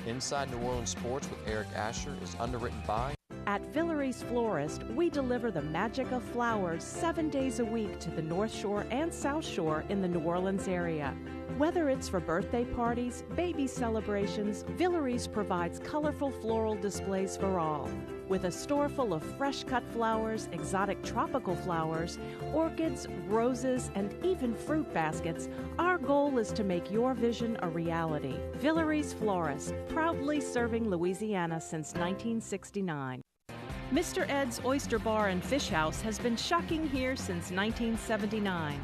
Inside New Orleans Sports with Eric Asher is underwritten by... At Villere's Florist, we deliver the magic of flowers 7 days a week to the North Shore and South Shore in the New Orleans area. Whether it's for birthday parties, baby celebrations, Villere's provides colorful floral displays for all. With a store full of fresh-cut flowers, exotic tropical flowers, orchids, roses, and even fruit baskets, our goal is to make your vision a reality. Villere's Florist, proudly serving Louisiana since 1969. Mr. Ed's Oyster Bar and Fish House has been shucking here since 1979.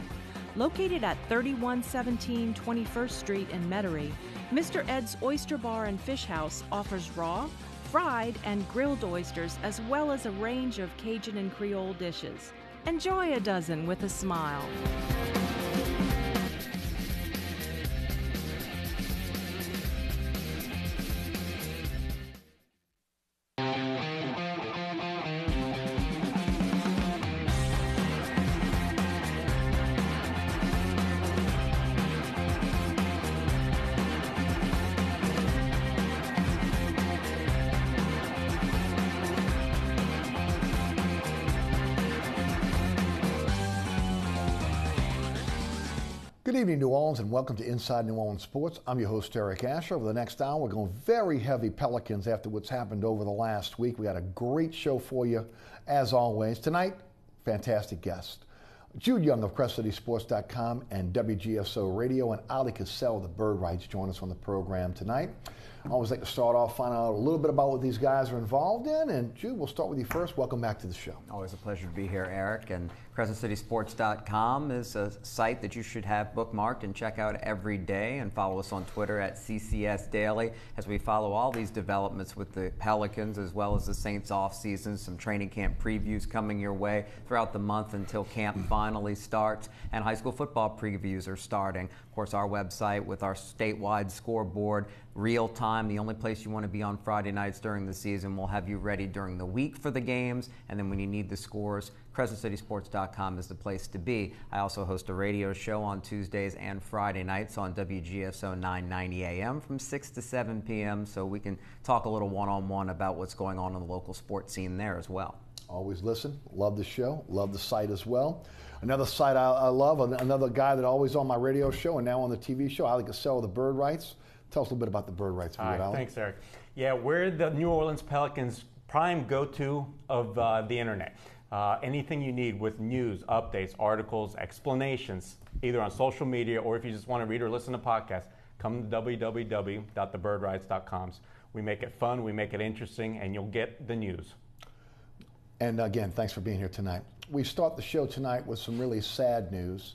Located at 3117 21st Street in Metairie, Mr. Ed's Oyster Bar and Fish House offers raw, fried, and grilled oysters, as well as a range of Cajun and Creole dishes. Enjoy a dozen with a smile. Good evening, New Orleans, and welcome to Inside New Orleans Sports. I'm your host, Eric Asher. Over the next hour, we're going very heavy Pelicans after what's happened over the last week. We got a great show for you, as always. Tonight, fantastic guest. Jude Young of CrestCitySports.com and WGSO Radio, and Ali Kosel of the Bird Rights join us on the program tonight. I always like to start off, find out a little bit about what these guys are involved in. And Jude, we'll start with you first. Welcome back to the show. Always a pleasure to be here, Eric. And CrescentCitySports.com is a site that you should have bookmarked and check out every day. And follow us on Twitter at CCS Daily as we follow all these developments with the Pelicans as well as the Saints offseason. Some training camp previews coming your way throughout the month until camp finally starts. And high school football previews are starting. Of course, our website with our statewide scoreboard, real time, the only place you want to be on Friday nights during the season. We'll have you ready during the week for the games, and then when you need the scores, CrescentCitySports.com is the place to be. I also host a radio show on Tuesdays and Friday nights on WGSO 990 AM from 6 to 7 p.m. so we can talk a little one-on-one about what's going on in the local sports scene there as well. Always listen. Love the show. Love the site as well. Another site I love, another guy that always on my radio show and now on the TV show, Ali Kosel of the Bird Rights. Tell us a little bit about the Bird Rights. All right, thanks, Eric. Yeah, we're the New Orleans Pelicans' prime go-to of the internet. Anything you need with news, updates, articles, explanations, either on social media or if you just want to read or listen to podcasts, come to www.thebirdrights.com. We make it fun, we make it interesting, and you'll get the news. And again, thanks for being here tonight. We start the show tonight with some really sad news.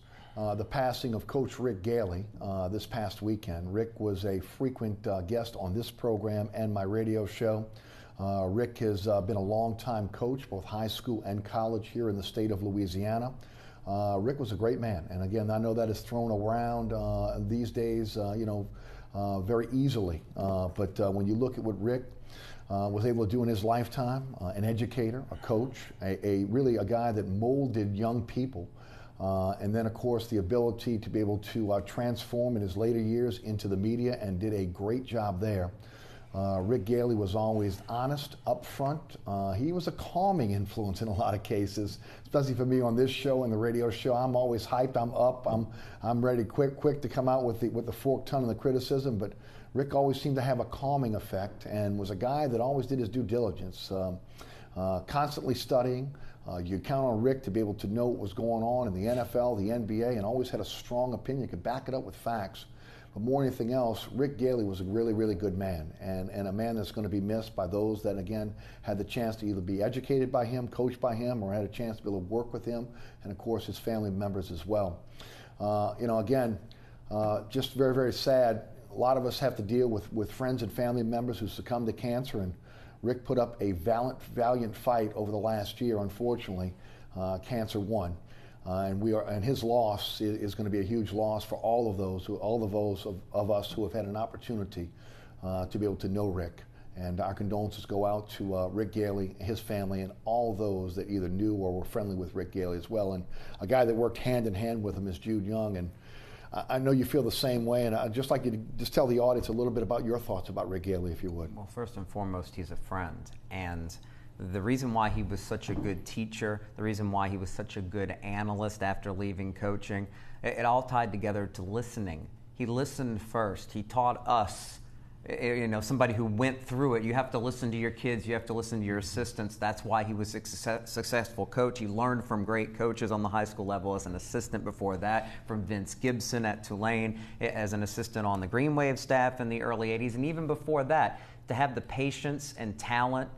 The passing of Coach Rick Galley this past weekend. Rick was a frequent guest on this program and my radio show. Rick has been a long-time coach, both high school and college here in the state of Louisiana. Rick was a great man, and again, I know that is thrown around these days, very easily. But when you look at what Rick was able to do in his lifetime, an educator, a coach, really a guy that molded young people. And then, of course, the ability to be able to transform in his later years into the media, and did a great job there. Rick Galley was always honest, upfront. He was a calming influence in a lot of cases, especially for me on this show and the radio show. I'm always hyped. I'm up. I'm ready, quick to come out with the forked tongue and the criticism. But Rick always seemed to have a calming effect, and was a guy that always did his due diligence, constantly studying. You count on Rick to be able to know what was going on in the NFL, the NBA, and always had a strong opinion, could back it up with facts. But more than anything else, Rick Galley was a really, really good man, and a man that's going to be missed by those that, again, had the chance to either be educated by him, coached by him, or had a chance to be able to work with him, and of course his family members as well. Just very, very sad. A lot of us have to deal with friends and family members who succumbed to cancer, and Rick put up a valiant fight over the last year. Unfortunately, cancer won. And his loss is going to be a huge loss for all of those of us who have had an opportunity to be able to know Rick. And our condolences go out to Rick Galley, his family, and all those that either knew or were friendly with Rick Galley as well. And a guy that worked hand in hand with him is Jude Young. And I know you feel the same way, and I'd just like you to just tell the audience a little bit about your thoughts about Rick Galley, if you would. Well, first and foremost, he's a friend. And the reason why he was such a good teacher, the reason why he was such a good analyst after leaving coaching, it all tied together to listening. He listened first. He taught us, you know, somebody who went through it. You have to listen to your kids. You have to listen to your assistants. That's why he was a successful coach. He learned from great coaches on the high school level as an assistant before that, from Vince Gibson at Tulane, as an assistant on the Green Wave staff in the early 80s. And even before that, to have the patience and talent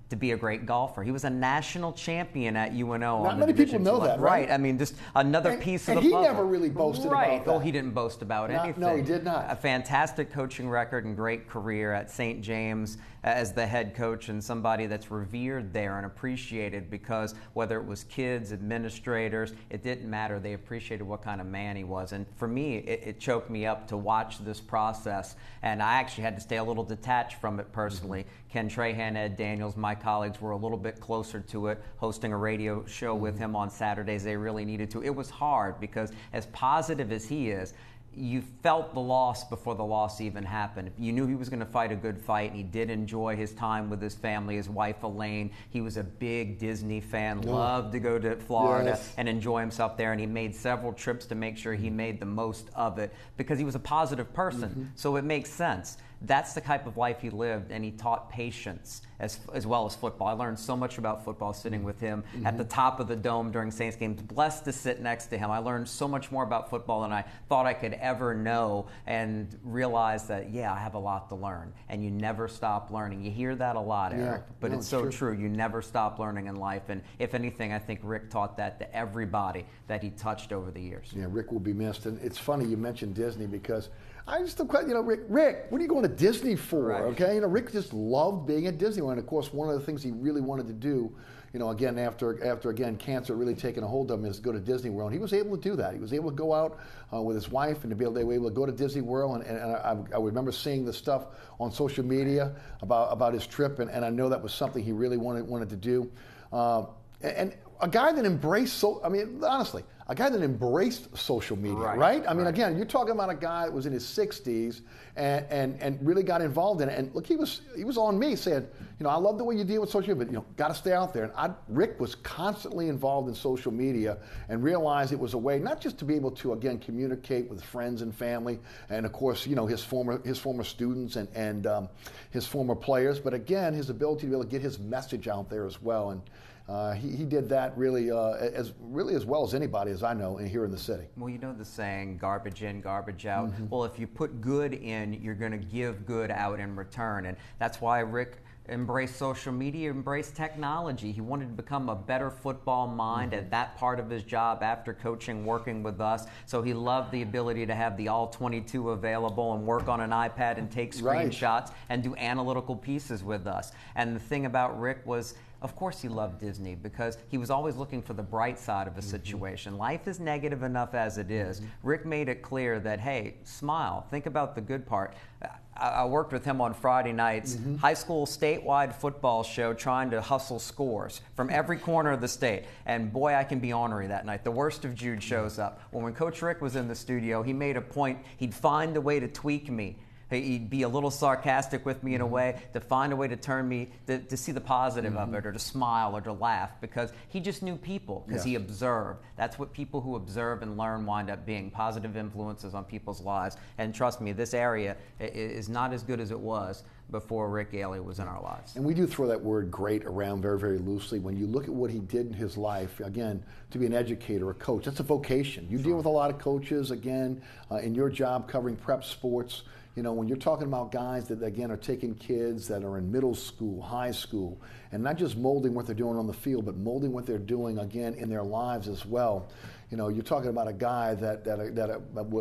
to be a great golfer. He was a national champion at UNO. Not many people know that, right? I mean, just another piece of the puzzle. And he never really boasted about that. Well, he didn't boast about anything. No, he did not. A fantastic coaching record and great career at St. James as the head coach, and somebody that's revered there and appreciated, because whether it was kids, administrators, it didn't matter. They appreciated what kind of man he was. And for me, it choked me up to watch this process. And I actually had to stay a little detached from it personally. Ken Trahan, Ed Daniels, my colleagues were a little bit closer to it, hosting a radio show with him on Saturdays. They really needed to. It was hard because, as positive as he is, you felt the loss before the loss even happened. You knew he was going to fight a good fight, and he did enjoy his time with his family, his wife Elaine. He was a big Disney fan, loved to go to Florida and enjoy himself there, and he made several trips to make sure he made the most of it because he was a positive person. So it makes sense. That's the type of life he lived, and he taught patience as well as football. I learned so much about football sitting with him at the top of the dome during Saints games. Blessed to sit next to him. I learned so much more about football than I thought I could ever know, and realized that, yeah, I have a lot to learn, and you never stop learning. You hear that a lot, Eric, but it's so true. You never stop learning in life, and if anything, I think Rick taught that to everybody that he touched over the years. Yeah, Rick will be missed, and it's funny you mentioned Disney, because I just, you know, Rick, what are you going to Disney for? Right. Okay, you know, Rick just loved being at Disneyland. Of course, one of the things he really wanted to do, you know, again, after again cancer really taking a hold of him, is to go to Disney World. And he was able to do that. He was able to go out with his wife, and they were able to go to Disney World. And I remember seeing the stuff on social media about his trip, and I know that was something he really wanted to do. And a guy that embraced, honestly, a guy that embraced social media, right? I mean, again, you're talking about a guy that was in his 60s and really got involved in it. And look, he was on me saying, you know, I love the way you deal with social media, but, you know, got to stay out there. And Rick was constantly involved in social media and realized it was a way not just to be able to, again, communicate with friends and family, and of course, you know, his former students and his former players, but again, his ability to be able to get his message out there as well. And he did that really as well as anybody, as I know, here in the city. Well, you know the saying, garbage in, garbage out. Well, if you put good in, you're going to give good out in return. And that's why Rick embraced social media, embraced technology. He wanted to become a better football mind at that part of his job after coaching, working with us. So he loved the ability to have the All-22 available and work on an iPad and take screenshots and do analytical pieces with us. And the thing about Rick was, of course he loved Disney, because he was always looking for the bright side of a situation. Life is negative enough as it is. Rick made it clear that, hey, smile, think about the good part. I worked with him on Friday nights, high school statewide football show, trying to hustle scores from every corner of the state. And boy, I can be ornery that night. The worst of Jude shows up. Well, when Coach Rick was in the studio, he made a point, he'd find a way to tweak me. He'd be a little sarcastic with me in a way, to find a way to turn me, to see the positive of it, or to smile, or to laugh, because he just knew people, because he observed. That's what people who observe and learn wind up being, positive influences on people's lives. And trust me, this area is not as good as it was before Rick Galley was in our lives. And we do throw that word great around very, very loosely. When you look at what he did in his life, again, to be an educator, a coach, that's a vocation. You deal with a lot of coaches, again, in your job covering prep sports. You know, when you're talking about guys that, again, are taking kids that are in middle school, high school, and not just molding what they're doing on the field, but molding what they're doing, again, in their lives as well. You know, you're talking about a guy that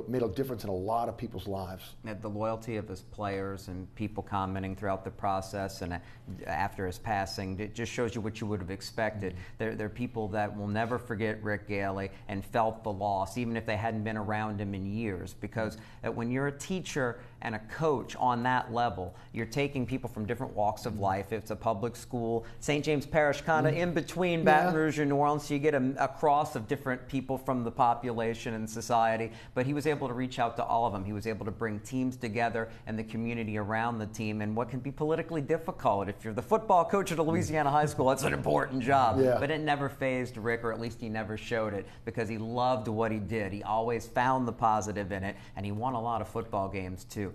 made a difference in a lot of people's lives. The loyalty of his players and people commenting throughout the process and after his passing, it just shows you what you would have expected. There are people that will never forget Rick Galley and felt the loss, even if they hadn't been around him in years. Because when you're a teacher and a coach on that level, you're taking people from different walks of life. It's a public school, St. James Parish, kind of in between Baton Rouge and New Orleans, so you get a cross of different people people from the population and society, but he was able to reach out to all of them. He was able to bring teams together and the community around the team, and what can be politically difficult. If you're the football coach at a Louisiana high school, that's an important job. Yeah. But it never fazed Rick, or at least he never showed it, because he loved what he did. He always found the positive in it, and he won a lot of football games too.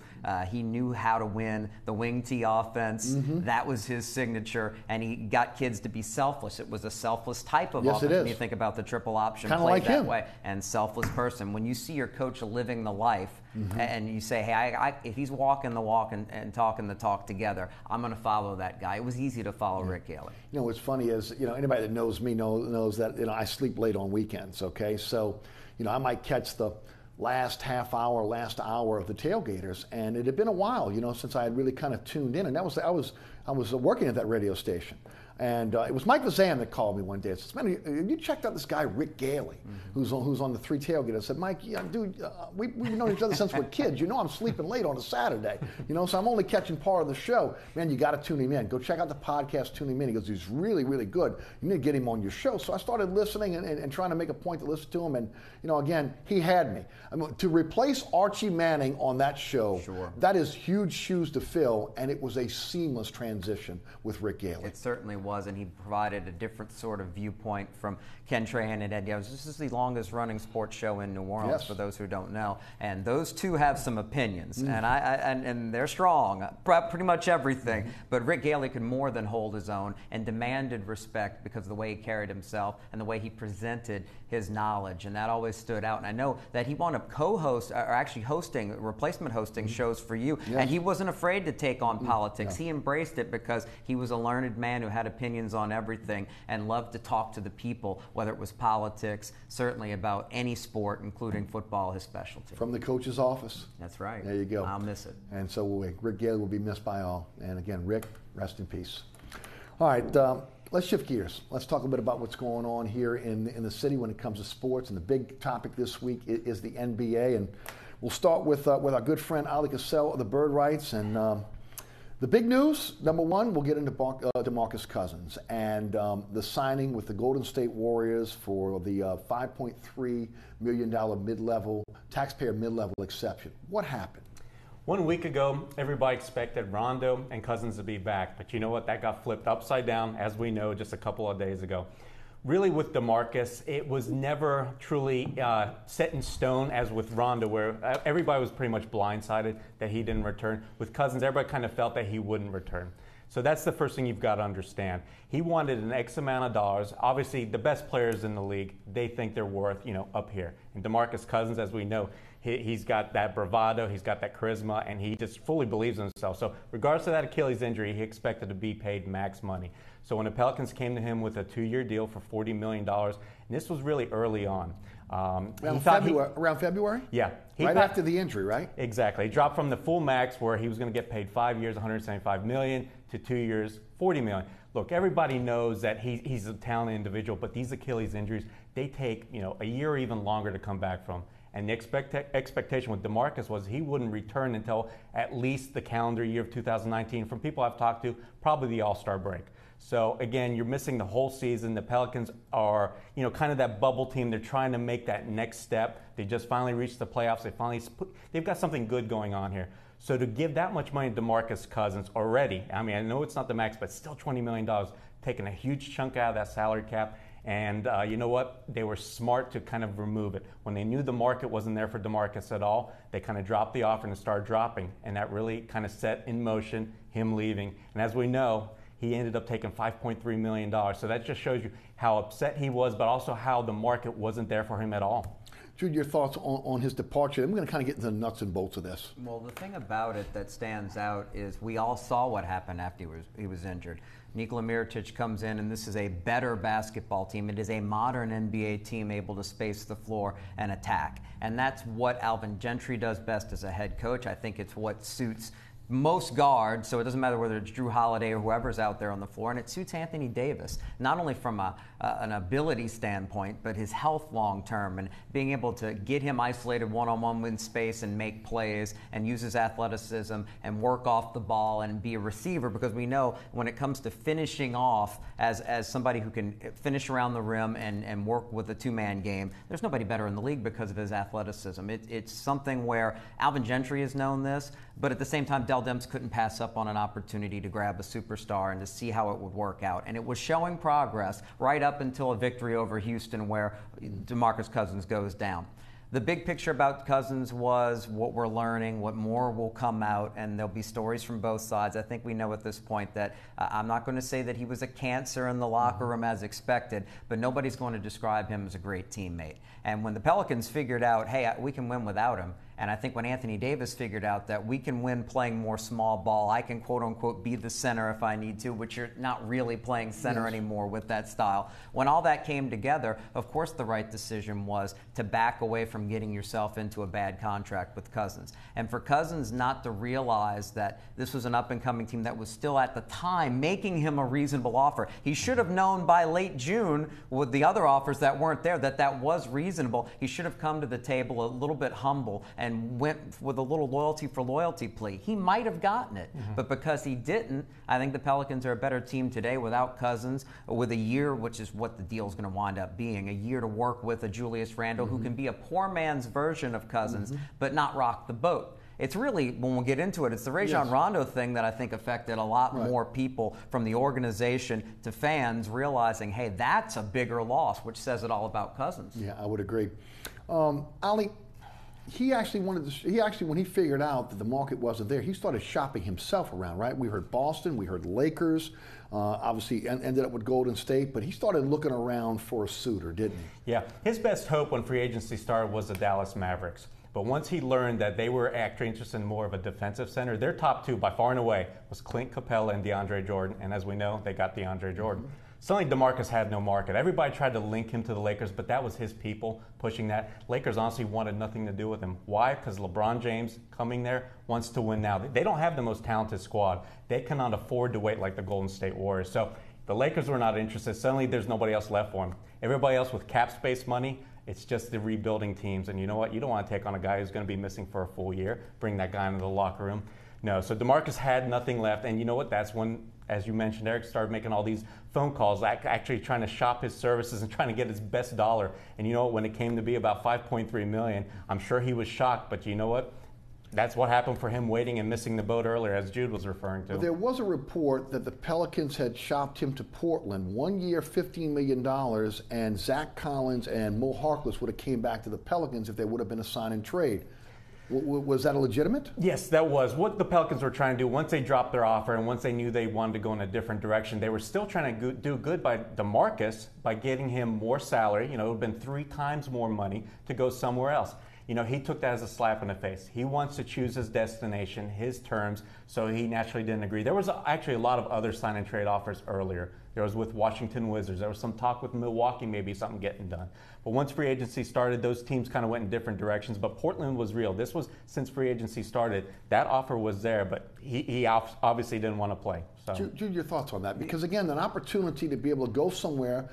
He knew how to win the wing tee offense. That was his signature, and he got kids to be selfless. It was a selfless type of offense when you think about the triple option Kinda play like that him. way. And selfless person. When you see your coach living the life, and you say, hey, if he's walking the walk and talking the talk together, I'm going to follow that guy. It was easy to follow Rick Galley. You know, what's funny is, you know, anybody that knows me knows that, you know, I sleep late on weekends, okay? So, you know, I might catch the last half hour, last hour of the Tailgaters, and it had been a while, you know, since I had really kind of tuned in, and that was I was working at that radio station. And it was Mike Vazan that called me one day and says, man, have you checked out this guy, Rick Galley, who's on the 3 Tailgaters? I said, Mike, yeah, dude, we've known each other since we're kids. You know I'm sleeping late on a Saturday, you know, so I'm only catching part of the show. Man, you got to tune him in. Go check out the podcast, tune him in. He goes, he's really, really good. You need to get him on your show. So I started listening and trying to make a point to listen to him. And, you know, again, he had me. I mean, to replace Archie Manning on that show, that is huge shoes to fill, and it was a seamless transition with Rick Galley. It certainly was, and he provided a different sort of viewpoint from Ken Trahan and Ed Young. This is the longest running sports show in New Orleans, for those who don't know. And those two have some opinions, and they're strong, pretty much everything. But Rick Galley could more than hold his own and demanded respect because of the way he carried himself and the way he presented his knowledge, and that always stood out. And I know that he wound up actually hosting, replacement hosting shows for you, and he wasn't afraid to take on politics. He embraced it because he was a learned man who had opinions on everything and loved to talk to the people, whether it was politics, certainly about any sport, including football, his specialty. From the coach's office. That's right. There you go. I'll miss it. And so will we. Rick Galley will be missed by all. And again, Rick, rest in peace. All right, let's shift gears. Let's talk a bit about what's going on here in the city when it comes to sports. And the big topic this week is the NBA. And we'll start with our good friend Ali Kosel of the Bird Rights. And the big news, number one, we'll get into DeMarcus Cousins and the signing with the Golden State Warriors for the $5.3 million taxpayer mid-level exception. What happened? 1 week ago, everybody expected Rondo and Cousins to be back, but you know what? That got flipped upside down, as we know, just a couple of days ago. Really, with DeMarcus, it was never truly set in stone as with Rondo, where everybody was pretty much blindsided that he didn't return. With Cousins, everybody kind of felt that he wouldn't return. So that's the first thing you've got to understand. He wanted an X amount of dollars. Obviously, the best players in the league, they think they're worth, up here. And DeMarcus Cousins, as we know, he's got that bravado, he's got that charisma, and he just fully believes in himself. So regardless of that Achilles injury, he expected to be paid max money. So when the Pelicans came to him with a 2-year deal for $40 million, and this was really early on. Around February? Yeah. Right after the injury, right? Exactly. He dropped from the full max where he was going to get paid 5 years, $175 million, to 2 years, $40 million. Look, everybody knows that he's a talented individual, but these Achilles injuries, they take a year or even longer to come back from. And the expectation with DeMarcus was he wouldn't return until at least the calendar year of 2019. From people I've talked to, probably the All-Star break. So again, you're missing the whole season. The Pelicans are, kind of that bubble team. They're trying to make that next step. They just finally reached the playoffs. They've got something good going on here. So to give that much money to DeMarcus Cousins already, I mean, I know it's not the max, but still $20 million, taking a huge chunk out of that salary cap. And you know what? They were smart to kind of remove it. When they knew the market wasn't there for DeMarcus at all, they kind of dropped the offer and started dropping. And that really kind of set in motion him leaving. And as we know, he ended up taking $5.3 million. So that just shows you how upset he was, but also how the market wasn't there for him at all. Jude, your thoughts on his departure? I'm going to kind of get into the nuts and bolts of this. Well, the thing about it that stands out is we all saw what happened after he was injured. Nikola Mirotic comes in, and this is a better basketball team. It is a modern NBA team able to space the floor and attack. And that's what Alvin Gentry does best as a head coach. I think it's what suits most guards, so it doesn't matter whether it's Drew Holiday or whoever's out there on the floor, and it suits Anthony Davis, not only from an ability standpoint, but his health long term, and being able to get him isolated one-on-one in space and make plays and use his athleticism and work off the ball and be a receiver, because we know when it comes to finishing off as somebody who can finish around the rim and work with a two-man game, there's nobody better in the league because of his athleticism. It's something where Alvin Gentry has known this, but at the same time, Dell Demps couldn't pass up on an opportunity to grab a superstar and to see how it would work out. And it was showing progress right up until a victory over Houston where DeMarcus Cousins goes down. The big picture about Cousins was what we're learning, what more will come out, and there'll be stories from both sides. I think we know at this point that I'm not going to say that he was a cancer in the locker room as expected, but nobody's going to describe him as a great teammate. And when the Pelicans figured out, hey, we can win without him, and I think when Anthony Davis figured out that we can win playing more small ball, I can quote-unquote be the center if I need to, which you're not really playing center anymore with that style. When all that came together, of course the right decision was to back away from getting yourself into a bad contract with Cousins. And for Cousins not to realize that this was an up-and-coming team that was still at the time making him a reasonable offer. He should have known by late June with the other offers that weren't there that was reasonable. He should have come to the table a little bit humble and went with a little loyalty for loyalty plea. He might have gotten it, but because he didn't, I think the Pelicans are a better team today without Cousins, with a year, which is what the deal is going to wind up being, a year to work with a Julius Randle who can be a poor man's version of Cousins, but not rock the boat. It's really, when we'll get into it, it's the Rajon Rondo thing that I think affected a lot more people, from the organization to fans, realizing, hey, that's a bigger loss, which says it all about Cousins. Yeah, I would agree. Oleh, he actually when he figured out that the market wasn't there, he started shopping himself around, right? We heard Boston, we heard Lakers, obviously ended up with Golden State, but he started looking around for a suitor, didn't he? Yeah, his best hope when free agency started was the Dallas Mavericks. But once he learned that they were actually interested in more of a defensive center, their top two by far and away was Clint Capella and DeAndre Jordan, and as we know, they got DeAndre Jordan. Suddenly, DeMarcus had no market. Everybody tried to link him to the Lakers, but that was his people pushing that. Lakers honestly wanted nothing to do with him. Why? Because LeBron James, coming there, wants to win now. They don't have the most talented squad. They cannot afford to wait like the Golden State Warriors. So the Lakers were not interested. Suddenly, there's nobody else left for him. Everybody else with cap space money, it's just the rebuilding teams. And you know what? You don't want to take on a guy who's going to be missing for a full year, bring that guy into the locker room. No, so DeMarcus had nothing left. And you know what? That's when, as you mentioned, Eric started making all these phone calls, actually trying to shop his services and trying to get his best dollar. And you know what? When it came to be about $5.3 million, I'm sure he was shocked. But you know what? That's what happened for him waiting and missing the boat earlier, as Jude was referring to. There was a report that the Pelicans had shopped him to Portland, 1 year, $15 million, and Zach Collins and Mo Harkless would have came back to the Pelicans if there would have been a sign and trade. Was that legitimate? Yes, that was what the Pelicans were trying to do. Once they dropped their offer and once they knew they wanted to go in a different direction, they were still trying to do good by DeMarcus by getting him more salary. You know, it would have been 3 times more money to go somewhere else. You know, he took that as a slap in the face. He wants to choose his destination, his terms, so he naturally didn't agree. There was actually a lot of other sign and trade offers earlier. There was with Washington Wizards. There was some talk with Milwaukee, maybe something getting done. But once free agency started, those teams kind of went in different directions. But Portland was real. This was since free agency started. That offer was there, but he obviously didn't want to play. So. Jude, your thoughts on that? Because again, an opportunity to be able to go somewhere,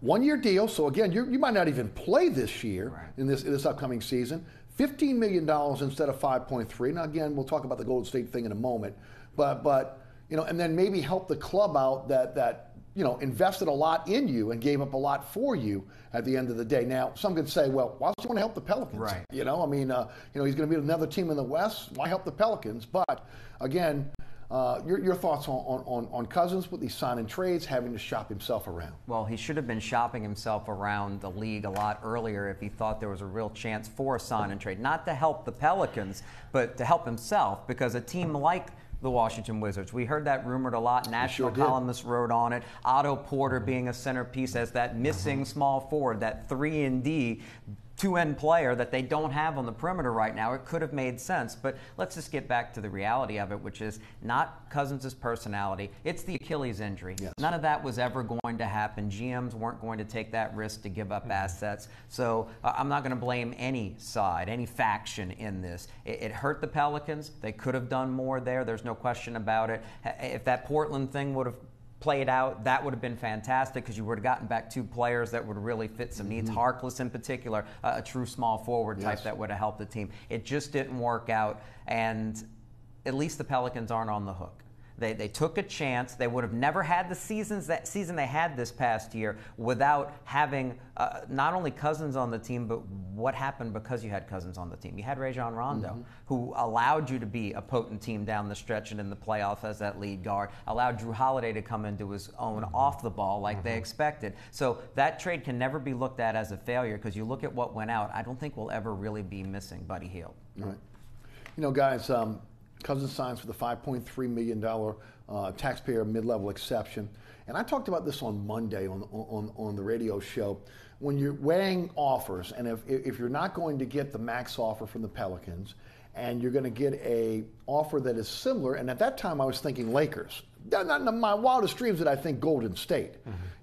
1 year deal. So again, you might not even play this year in this upcoming season. $15 million instead of 5.3. Now again, we'll talk about the Golden State thing in a moment. But you know, and then maybe help the club out that you know, invested a lot in you and gave up a lot for you at the end of the day. Now, some could say, well, why does he want to help the Pelicans? Right. You know, I mean, you know, he's going to be another team in the West. Why help the Pelicans? But again, your thoughts on Cousins with these sign and trades, having to shop himself around? Well, he should have been shopping himself around the league a lot earlier if he thought there was a real chance for a sign and trade. Not to help the Pelicans, but to help himself, because a team like the Washington Wizards, we heard that rumored a lot. National columnists wrote on it. Otto Porter being a centerpiece as that missing small forward, that 3 and D. two-end player that they don't have on the perimeter right now, it could have made sense. But let's just get back to the reality of it, which is not Cousins' personality. It's the Achilles injury. Yes. None of that was ever going to happen. GMs weren't going to take that risk to give up assets. So I'm not going to blame any side, any faction in this. It hurt the Pelicans. They could have done more there. There's no question about it. If that Portland thing would have played out, that would have been fantastic because you would have gotten back two players that would really fit some needs. Harkless in particular, a true small forward type that would have helped the team. It just didn't work out, and at least the Pelicans aren't on the hook. They took a chance. They would have never had the season they had this past year without having not only Cousins on the team, but what happened because you had Cousins on the team. You had Rajon Rondo, who allowed you to be a potent team down the stretch and in the playoffs as that lead guard, allowed Drew Holiday to come into his own off the ball like they expected. So that trade can never be looked at as a failure because you look at what went out, I don't think we'll ever really be missing Buddy Hield. Right. You know, guys, Cousins signs for the $5.3 million taxpayer mid-level exception. And I talked about this on Monday on the radio show. When you're weighing offers, and if you're not going to get the max offer from the Pelicans, and you're going to get a offer that is similar, and at that time I was thinking Lakers. Not in my wildest dreams did I think Golden State.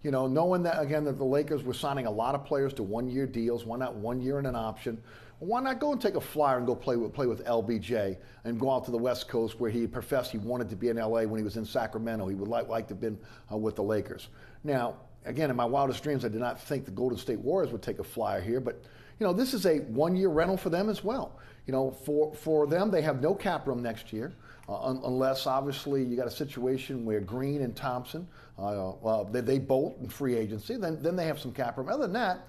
You know, knowing that, again, that the Lakers were signing a lot of players to one-year deals, why not 1 year and an option? Why not go and take a flyer and go play with LBJ and go out to the West Coast where he professed he wanted to be in LA when he was in Sacramento. He would like to have been with the Lakers. Now, again, in my wildest dreams, I did not think the Golden State Warriors would take a flyer here, but you know, this is a 1 year rental for them as well. You know, for them, they have no cap room next year, unless obviously you got a situation where Green and Thompson they bolt in free agency. Then they have some cap room. Other than that,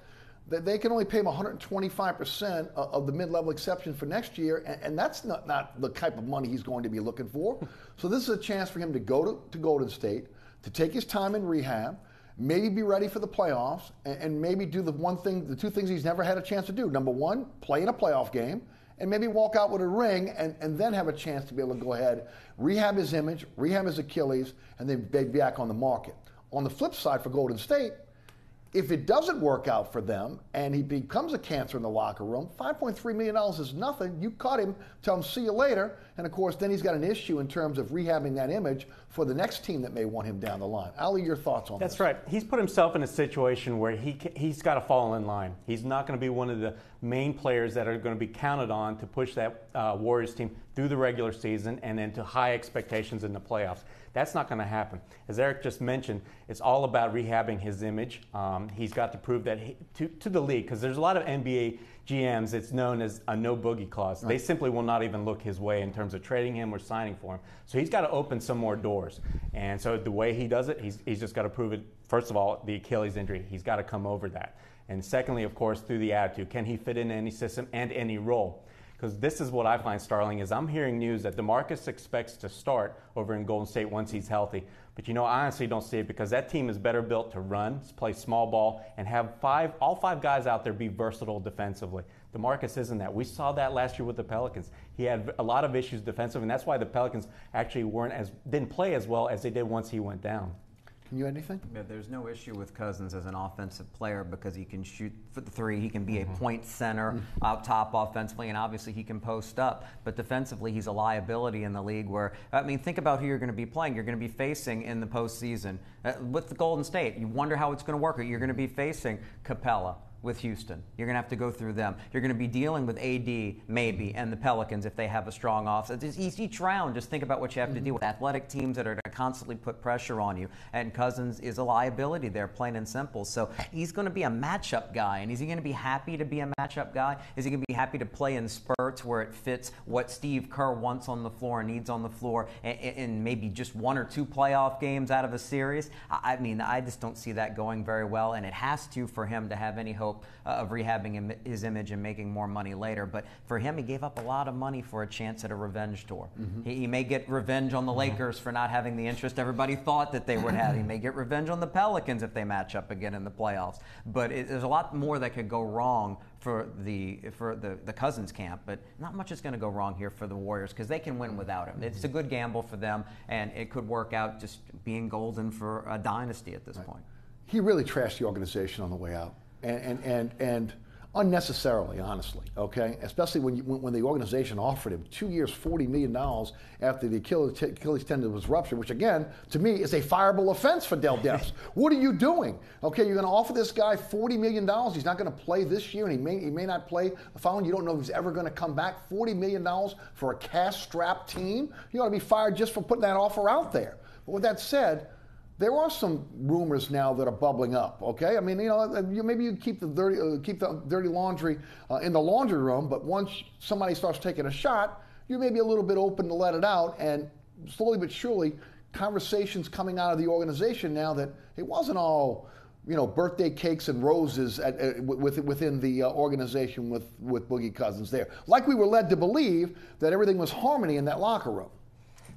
they can only pay him 125% of the mid-level exception for next year, and that's not the type of money he's going to be looking for. So this is a chance for him to go to Golden State, to take his time in rehab, maybe be ready for the playoffs, and maybe do the two things he's never had a chance to do. Number one, play in a playoff game, and maybe walk out with a ring, and then have a chance to be able to go ahead, rehab his image, rehab his Achilles, and then be back on the market. On the flip side for Golden State, if it doesn't work out for them and he becomes a cancer in the locker room, $5.3 million is nothing. You cut him, tell him see you later, and of course then he's got an issue in terms of rehabbing that image for the next team that may want him down the line. Ali, your thoughts on this? That's right. He's put himself in a situation where he's got to fall in line. He's not going to be one of the main players that are going to be counted on to push that Warriors team through the regular season and into high expectations in the playoffs. That's not going to happen. As Eric just mentioned, it's all about rehabbing his image. He's got to prove that to the league, because there's a lot of NBA GMs, it's known as a no-boogie clause. Right. They simply will not even look his way in terms of trading him or signing for him. So he's got to open some more doors. And so the way he does it, he's just got to prove it. First of all, the Achilles injury, he's got to come over that. And secondly, of course, through the attitude. Can he fit in any system and any role? Because this is what I find startling is I'm hearing news that DeMarcus expects to start over in Golden State once he's healthy. But, you know, I honestly don't see it because that team is better built to run, play small ball, and have all five guys out there be versatile defensively. DeMarcus isn't that. We saw that last year with the Pelicans. He had a lot of issues defensively, and that's why the Pelicans actually didn't play as well as they did once he went down. Can you add anything? Yeah, there's no issue with Cousins as an offensive player because he can shoot for the three. He can be a point center out top offensively, and obviously he can post up. But defensively, he's a liability in the league where, I mean, think about who you're going to be playing. You're going to be facing in the postseason with the Golden State. You wonder how it's going to work. You're going to be facing Capella with Houston. You're going to have to go through them. You're going to be dealing with AD, maybe, and the Pelicans if they have a strong offense. Each round, just think about what you have to deal with. Athletic teams that are going to constantly put pressure on you. And Cousins is a liability there, plain and simple. So he's going to be a matchup guy. And is he going to be happy to be a matchup guy? Is he going to be happy to play in spurts where it fits what Steve Kerr wants on the floor and needs on the floor in maybe just one or two playoff games out of a series? I mean, I just don't see that going very well. And it has to for him to have any hope of rehabbing his image and making more money later. But for him, he gave up a lot of money for a chance at a revenge tour. He may get revenge on the Lakers for not having the interest everybody thought that they would have. He may get revenge on the Pelicans if they match up again in the playoffs. But there's a lot more that could go wrong for the Cousins camp, but not much is going to go wrong here for the Warriors because they can win without him. It's a good gamble for them, and it could work out just being golden for a dynasty at this point. He really trashed the organization on the way out. And unnecessarily, honestly, okay? Especially when the organization offered him 2 years, $40 million after the Achilles tendon was ruptured, which again, to me, is a fireable offense for Del Demps. What are you doing? Okay, you're going to offer this guy $40 million. He's not going to play this year, and he may not play the following. You don't know if he's ever going to come back. $40 million for a cash-strapped team? You ought to be fired just for putting that offer out there. But with that said, there are some rumors now that are bubbling up. Okay, I mean, maybe you keep the dirty laundry in the laundry room, but once somebody starts taking a shot, you may be a little bit open to let it out. And slowly but surely, conversations coming out of the organization now that it wasn't all, birthday cakes and roses within the organization with Boogie Cousins there. Like we were led to believe that everything was harmony in that locker room.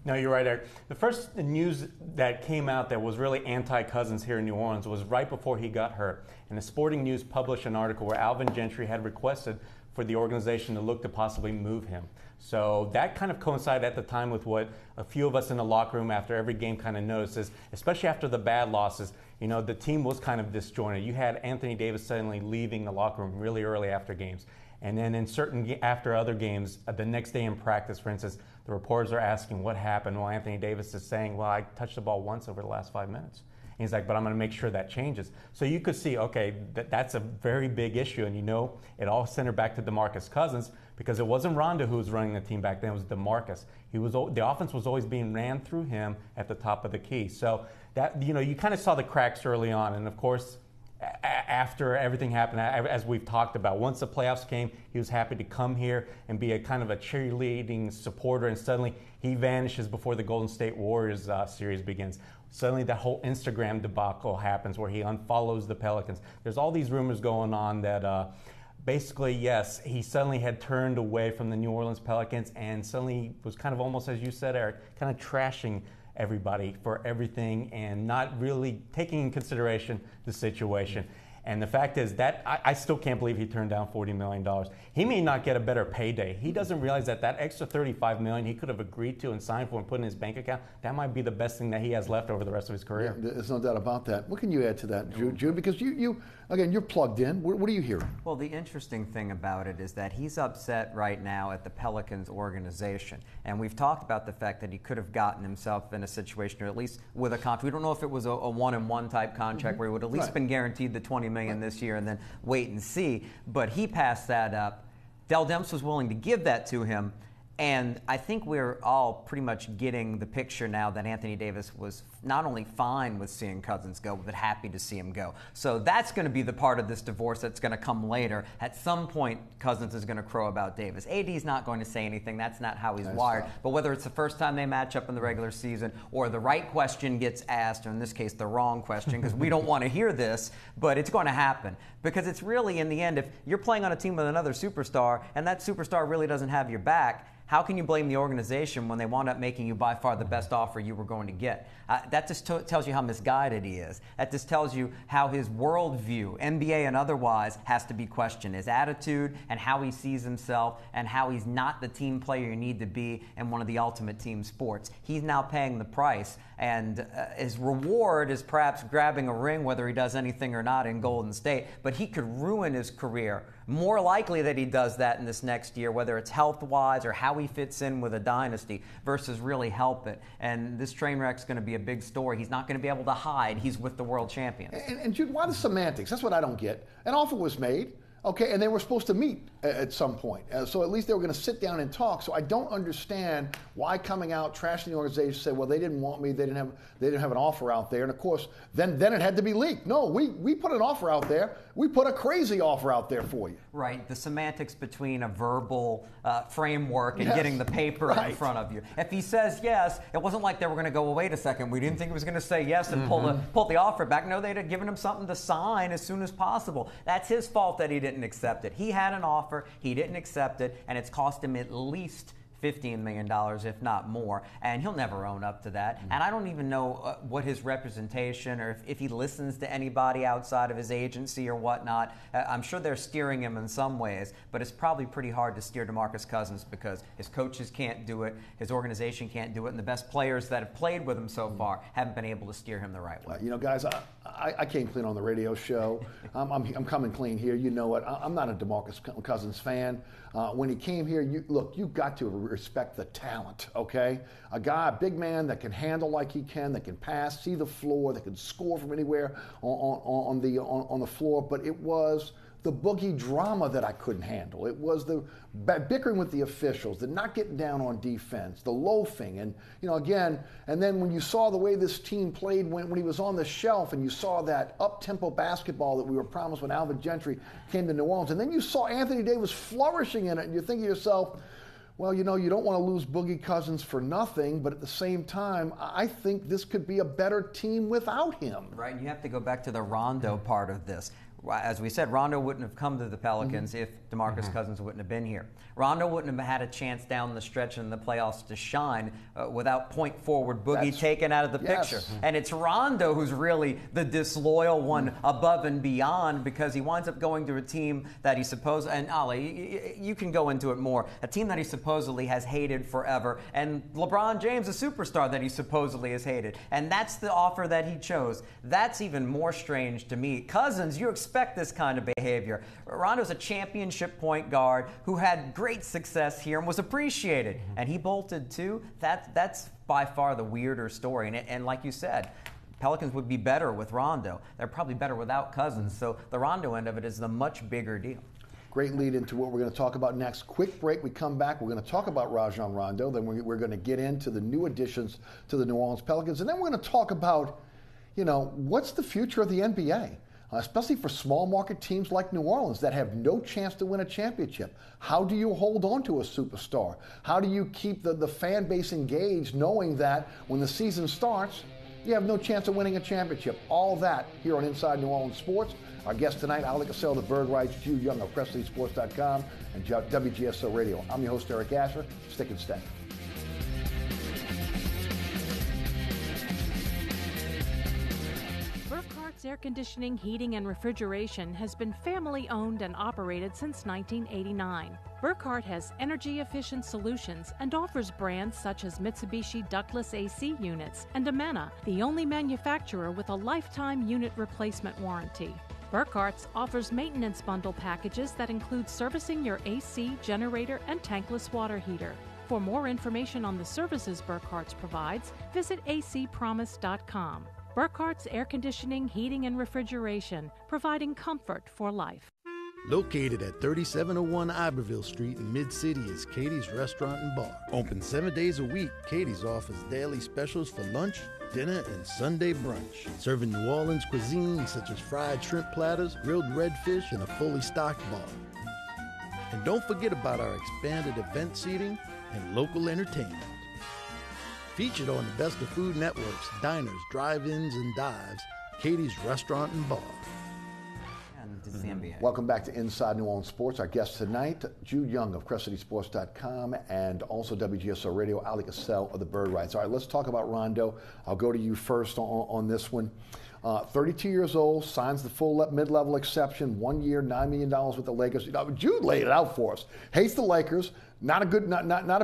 No, you're right, Eric. The first news that came out that was really anti-Cousins here in New Orleans was right before he got hurt. And the Sporting News published an article where Alvin Gentry had requested for the organization to look to possibly move him. So that kind of coincided at the time with what a few of us in the locker room after every game kind of noticed, especially after the bad losses. The team was kind of disjointed. You had Anthony Davis suddenly leaving the locker room really early after games. And then after other games, the next day in practice, for instance, the reporters are asking what happened. Well, Anthony Davis is saying, well, I touched the ball once over the last 5 minutes. And he's like, but I'm going to make sure that changes. So you could see, okay, that's a very big issue. And it all centered back to DeMarcus Cousins because it wasn't Rondo who was running the team back then. It was DeMarcus. The offense was always being ran through him at the top of the key. So that, you kind of saw the cracks early on. And of course, after everything happened, as we've talked about, once the playoffs came, he was happy to come here and be a kind of a cheerleading supporter, and suddenly he vanishes before the Golden State Warriors series begins. Suddenly that whole Instagram debacle happens where he unfollows the Pelicans. There's all these rumors going on that basically, yes, he suddenly had turned away from the New Orleans Pelicans and suddenly was kind of almost, as you said, Eric, kind of trashing everybody for everything and not really taking in consideration the situation. And the fact is that I still can't believe he turned down $40 million. He may not get a better payday. He doesn't realize that extra $35 million he could have agreed to and signed for and put in his bank account, that might be the best thing that he has left over the rest of his career. Yeah, there's no doubt about that. What can you add to that, Jude? Because you again, you're plugged in. What are you hearing? Well, the interesting thing about it is that he's upset right now at the Pelicans organization. And we've talked about the fact that he could have gotten himself in a situation, or at least with a contract. We don't know if it was a one-and-one type contract where he would at least been guaranteed the $20 million this year and then wait and see. But he passed that up. Del Demps was willing to give that to him. And I think we're all pretty much getting the picture now that Anthony Davis was not only fine with seeing Cousins go, but happy to see him go. So that's going to be the part of this divorce that's going to come later. At some point, Cousins is going to crow about Davis. AD's not going to say anything. That's not how he's wired. But whether it's the first time they match up in the regular season or the right question gets asked, or in this case, the wrong question, because we don't want to hear this, but it's going to happen. Because it's really, in the end, if you're playing on a team with another superstar and that superstar really doesn't have your back, how can you blame the organization when they wound up making you by far the best offer you were going to get? That just tells you how misguided he is. That just tells you how his worldview, NBA and otherwise, has to be questioned. His attitude and how he sees himself and how he's not the team player you need to be in one of the ultimate team sports. He's now paying the price, and his reward is perhaps grabbing a ring, whether he does anything or not in Golden State, but he could ruin his career. More likely that he does that in this next year, whether it's health-wise or how he fits in with a dynasty, versus really help it. And this train wreck's going to be a big story. He's not going to be able to hide. He's with the world champions. And Jude, why the semantics? That's what I don't get. An offer was made. Okay, and they were supposed to meet at some point. So at least they were going to sit down and talk. So I don't understand why coming out, trashing the organization, say, well, they didn't want me, they didn't have an offer out there. And of course, then it had to be leaked. No, we put an offer out there. We put a crazy offer out there for you. Right, the semantics between a verbal framework and getting the paper in front of you. If he says yes, it wasn't like they were going to go, well, wait a second, we didn't think he was going to say yes and pull the offer back. No, they'd have given him something to sign as soon as possible. That's his fault that he didn't accept it. He had an offer, he didn't accept it, and it's cost him at least $15 million, if not more, and he'll never own up to that. And I don't even know what his representation, or if he listens to anybody outside of his agency or whatnot. I'm sure they're steering him in some ways, but it's probably pretty hard to steer DeMarcus Cousins because his coaches can't do it, his organization can't do it, and the best players that have played with him so far haven't been able to steer him the right way. You know, guys, I came clean on the radio show. I'm coming clean here. You know it. I'm not a DeMarcus Cousins fan. When he came here, you've got to respect the talent, okay? A big man that can handle like he can, that can pass, see the floor, that can score from anywhere on the floor. But it was the boogie drama that I couldn't handle. It was the bickering with the officials, the not getting down on defense, the loafing, and again. And then when you saw the way this team played when he was on the shelf, and you saw that up-tempo basketball that we were promised when Alvin Gentry came to New Orleans, and then you saw Anthony Davis flourishing in it, and you think to yourself, well, you don't want to lose Boogie Cousins for nothing, but at the same time, I think this could be a better team without him. Right, and you have to go back to the Rondo part of this. As we said, Rondo wouldn't have come to the Pelicans if DeMarcus Cousins wouldn't have been here. Rondo wouldn't have had a chance down the stretch in the playoffs to shine without point forward Boogie taken out of the picture. And it's Rondo who's really the disloyal one above and beyond, because he winds up going to a team that he and Oleh, you can go into it more, a team that he supposedly has hated forever, and LeBron James, a superstar that he supposedly has hated. And that's the offer that he chose. That's even more strange to me. Cousins, you expect this kind of behavior. Rondo's a championship point guard who had great success here and was appreciated, and he bolted too. That's by far the weirder story. And like you said, Pelicans would be better with Rondo. They're probably better without Cousins. So the Rondo end of it is the much bigger deal. Great lead into what we're going to talk about next. Quick break. We come back. We're going to talk about Rajon Rondo. Then we're going to get into the new additions to the New Orleans Pelicans. And then we're going to talk about, what's the future of the NBA? Especially for small market teams like New Orleans that have no chance to win a championship. How do you hold on to a superstar? How do you keep the fan base engaged, knowing that when the season starts, you have no chance of winning a championship? All that here on Inside New Orleans Sports. Our guest tonight, Oleh Kosel, the Bird Rights, Jude Young of CrescentCitySports.com, and WGSO Radio. I'm your host, Eric Asher. Stick and stay. Air Conditioning, Heating, and Refrigeration has been family-owned and operated since 1989. Burkhardt has energy-efficient solutions and offers brands such as Mitsubishi ductless AC units and Amana, the only manufacturer with a lifetime unit replacement warranty. Burkhardt's offers maintenance bundle packages that include servicing your AC, generator, and tankless water heater. For more information on the services Burkhardt's provides, visit acpromise.com. Burkhart's Air Conditioning, Heating, and Refrigeration, providing comfort for life. Located at 3701 Iberville Street in Mid-City is Katie's Restaurant and Bar. Open 7 days a week, Katie's offers daily specials for lunch, dinner, and Sunday brunch. Serving New Orleans cuisine such as fried shrimp platters, grilled redfish, and a fully stocked bar. And don't forget about our expanded event seating and local entertainment. Featured on the Best of Food Network's diners, drive-ins, and dives, Katie's Restaurant and Bar. And to the NBA. Welcome back to Inside New Orleans Sports. Our guest tonight, Jude Young of CrescentCitySports.com, and also WGSO Radio, Oleh Kosel of the Bird Rights. All right, let's talk about Rondo. I'll go to you first on this one. 32 years old, signs the full mid-level exception, 1 year, $9 million with the Lakers. Jude laid it out for us. Hates the Lakers. Not a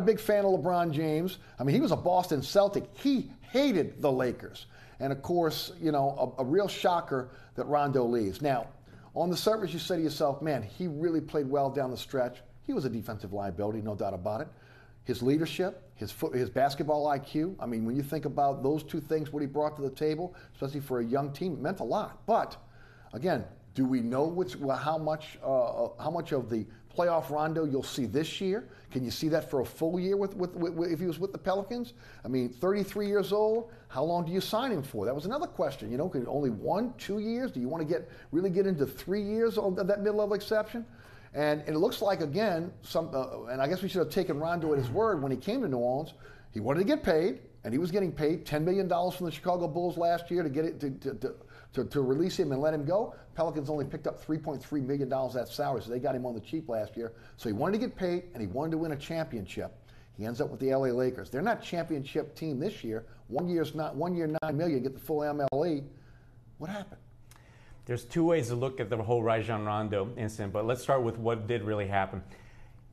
big fan of LeBron James. I mean, he was a Boston Celtic. He hated the Lakers. And of course, a real shocker that Rondo leaves. Now, on the surface, you say to yourself, man, he really played well down the stretch. He was a defensive liability, no doubt about it. His leadership, his basketball IQ. I mean, when you think about those two things, what he brought to the table, especially for a young team, it meant a lot. But again, do we know how much of the playoff Rondo you'll see this year? Can you see that for a full year with if he was with the Pelicans? I mean, 33 years old. How long do you sign him for? That was another question. Only 1, 2 years? Do you want to really get into 3 years of that mid-level exception? And it looks like, again, and I guess we should have taken Rondo at his word when he came to New Orleans. He wanted to get paid, and he was getting paid $10 million from the Chicago Bulls last year to get it to release him and let him go. Pelicans only picked up $3.3 million of that salary, so they got him on the cheap last year. So he wanted to get paid, and he wanted to win a championship. He ends up with the LA Lakers. They're not championship team this year. 1 year, $9 million, get the full MLE. What happened? There's two ways to look at the whole Rajon Rondo incident, but let's start with what did really happen.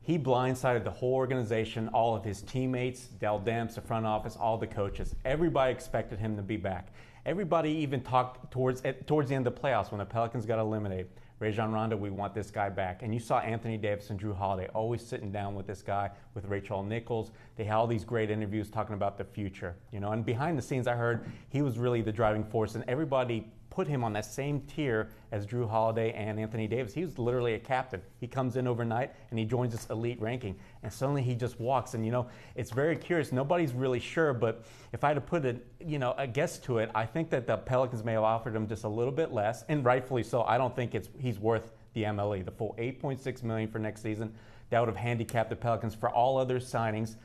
He blindsided the whole organization, all of his teammates, Dell Demps, the front office, all the coaches. Everybody expected him to be back. Everybody even talked towards the end of the playoffs when the Pelicans got eliminated. Rajon Rondo, we want this guy back. And you saw Anthony Davis and Drew Holiday always sitting down with this guy, with Rachel Nichols. They had all these great interviews talking about the future. And behind the scenes, I heard he was really the driving force, and everybody put him on that same tier as Drew Holiday and Anthony Davis. He was literally a captain. He comes in overnight and he joins this elite ranking, and suddenly he just walks. And it's very curious. Nobody's really sure, but if I had to put a guess to it, I think that the Pelicans may have offered him just a little bit less, and rightfully so. I don't think he's worth the MLE, the full $8.6 million for next season. That would have handicapped the Pelicans for all other signings.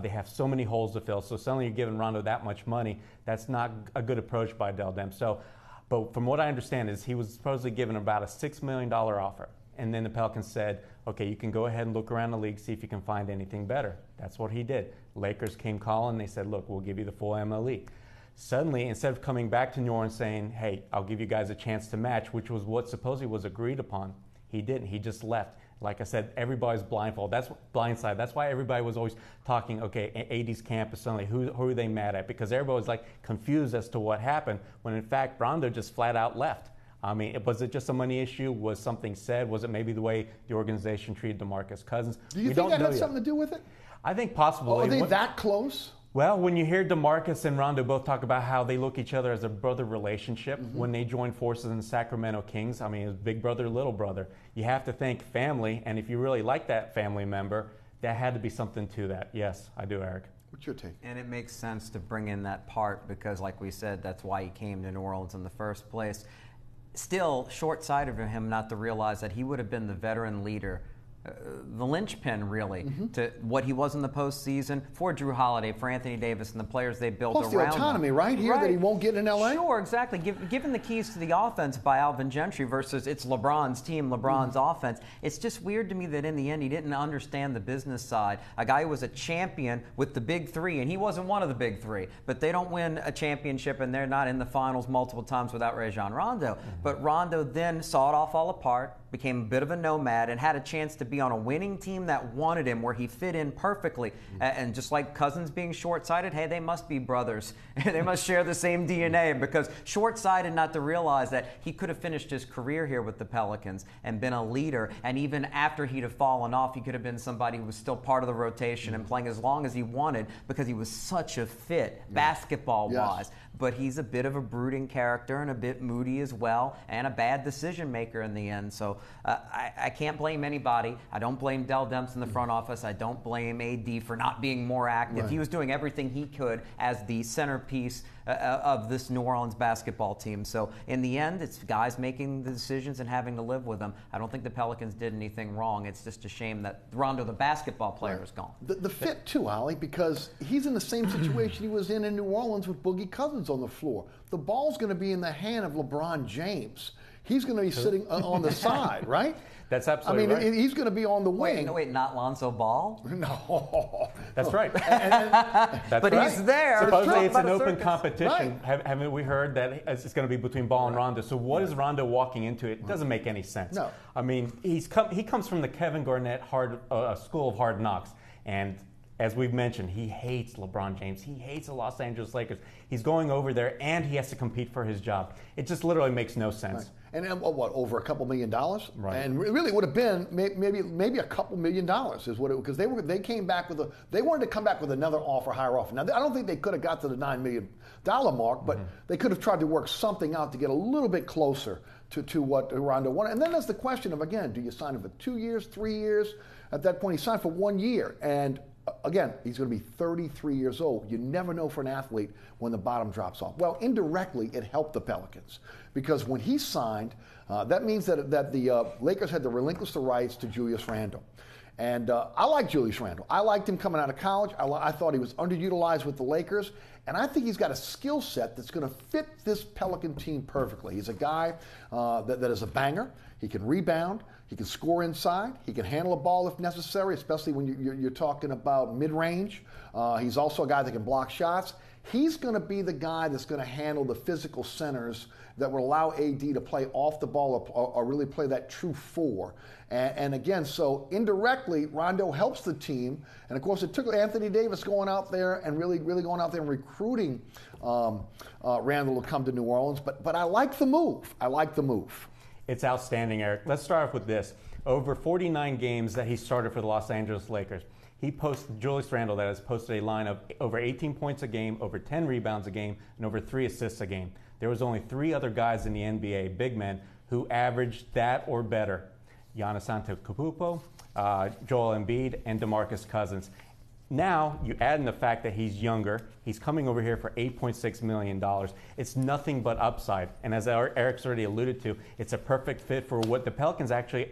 They have so many holes to fill. So suddenly you're giving Rondo that much money. That's not a good approach by Dell Demps. But from what I understand is he was supposedly given about a $6 million offer. And then the Pelicans said, okay, you can go ahead and look around the league, see if you can find anything better. That's what he did. Lakers came calling. They said, look, we'll give you the full MLE. Suddenly, instead of coming back to New Orleans saying, hey, I'll give you guys a chance to match, which was what supposedly was agreed upon, he didn't. He just left. Like I said, everybody's blindfold. That's blindside. That's why everybody was always talking, okay, AD's campus suddenly, who are they mad at? Because everybody was confused as to what happened, when in fact Rondo just flat out left. I mean, was it just a money issue? Was something said? Was it maybe the way the organization treated DeMarcus Cousins? Do you think that had something to do with it? I think possibly. Are they that close? Well, when you hear DeMarcus and Rondo both talk about how they look each other as a brother relationship, when they joined forces in the Sacramento Kings, I mean, it was big brother, little brother. You have to think family, and if you really like that family member, that had to be something to that. Yes, I do, Eric. What's your take? And it makes sense to bring in that part because, like we said, that's why he came to New Orleans in the first place. Still, short-sighted of him not to realize that he would have been the veteran leader, the linchpin, really, to what he was in the postseason for Drew Holiday, for Anthony Davis, and the players they built around him. Plus the autonomy, right, here that he won't get in L.A.? Sure, exactly. Given the keys to the offense by Alvin Gentry versus it's LeBron's team, LeBron's offense, it's just weird to me that in the end he didn't understand the business side. A guy who was a champion with the big three, and he wasn't one of the big three, but they don't win a championship and they're not in the finals multiple times without Rajon Rondo. But Rondo then saw it all fall apart, became a bit of a nomad, and had a chance to be on a winning team that wanted him, where he fit in perfectly. And just like Cousins being short-sighted, hey, they must be brothers. They must share the same DNA, because short-sighted not to realize that he could have finished his career here with the Pelicans and been a leader, and even after he'd have fallen off, he could have been somebody who was still part of the rotation and playing as long as he wanted, because he was such a fit basketball-wise. But he's a bit of a brooding character and a bit moody as well, and a bad decision maker in the end. So I can't blame anybody. I don't blame Dell Demps in the front office. I don't blame AD for not being more active. Right. He was doing everything he could as the centerpiece of this New Orleans basketball team. So in the end, it's guys making the decisions and having to live with them. I don't think the Pelicans did anything wrong. It's just a shame that Rondo, the basketball player, is gone. The fit too, Ollie, because he's in the same situation he was in New Orleans with Boogie Cousins on the floor. The ball's going to be in the hand of LeBron James. He's going to be sitting on the side, right? That's absolutely right. He's going to be on the wing. Wait, not Lonzo Ball? No. That's right. That's but right. he's there. Supposedly it's an open competition. Right. Haven't we heard that it's going to be between Ball and Rondo? So what is Rondo walking into? It doesn't make any sense. No. I mean, he comes from the Kevin Garnett school of hard knocks. And as we've mentioned, he hates LeBron James. He hates the Los Angeles Lakers. He's going over there, and he has to compete for his job. It just literally makes no sense. Right. And what, over a couple $1 million? Right. And really, it would have been maybe a couple $1 million is what it, because they came back with they wanted to come back with another higher offer. Now I don't think they could have got to the $9 million mark, but they could have tried to work something out to get a little bit closer to what Rondo wanted. And then there's the question of, again, do you sign him for 2 years, 3 years? At that point, he signed for 1 year, and again, he's going to be 33 years old. You never know for an athlete when the bottom drops off. Well, indirectly, it helped the Pelicans, because when he signed, that means that the Lakers had to relinquish the rights to Julius Randle. And I like Julius Randle. I liked him coming out of college. I thought he was underutilized with the Lakers. And I think he's got a skill set that's going to fit this Pelican team perfectly. He's a guy that is a banger. He can rebound. He can score inside. He can handle a ball if necessary, especially when you're talking about mid-range. He's also a guy that can block shots. He's going to be the guy that's going to handle the physical centers that will allow AD to play off the ball or really play that true 4. And again, so indirectly, Rondo helps the team. And of course, it took Anthony Davis going out there and really going out there and recruiting Randle to come to New Orleans. But I like the move. It's outstanding, Eric. Let's start off with this. Over 49 games that he started for the Los Angeles Lakers, Julius Randle, that has posted a line of over 18 points a game, over 10 rebounds a game, and over 3 assists a game. There was only 3 other guys in the NBA, big men, who averaged that or better. Giannis Antetokounmpo, Joel Embiid, and DeMarcus Cousins. Now, you add in the fact that he's younger. He's coming over here for $8.6 million. It's nothing but upside. And as Eric's already alluded to, it's a perfect fit for what the Pelicans actually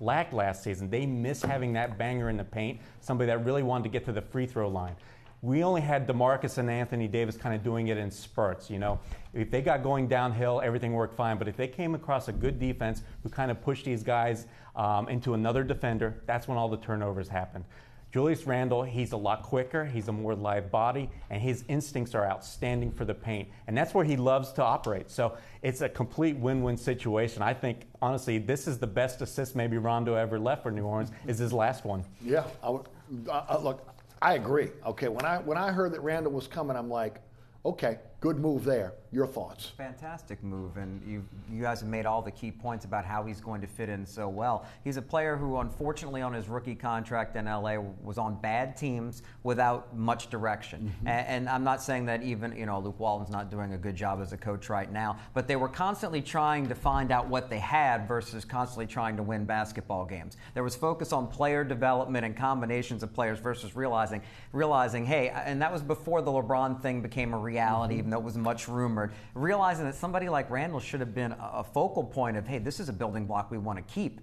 lacked last season. They miss having that banger in the paint, somebody that really wanted to get to the free throw line. We only had DeMarcus and Anthony Davis kind of doing it in spurts, you know. If they got going downhill, everything worked fine. But if they came across a good defense who kind of pushed these guys into another defender, that's when all the turnovers happened. Julius Randle, he's a lot quicker, he's a more live body, and his instincts are outstanding for the paint. And that's where he loves to operate. So it's a complete win-win situation. I think, honestly, this is the best assist maybe Rondo ever left for New Orleans, is his last one. Yeah, look, I agree. Okay, when I heard that Randle was coming, I'm like, okay, good move there. Your thoughts? Fantastic move, and you guys have made all the key points about how he's going to fit in so well. He's a player who, unfortunately, on his rookie contract in LA, was on bad teams without much direction. Mm-hmm. And I'm not saying that even, Luke Walton's not doing a good job as a coach right now, but they were constantly trying to find out what they had versus constantly trying to win basketball games. There was focus on player development and combinations of players versus realizing, hey, and that was before the LeBron thing became a reality, even though it was much rumored. Realizing that somebody like Randle should have been a focal point of, hey, this is a building block we want to keep.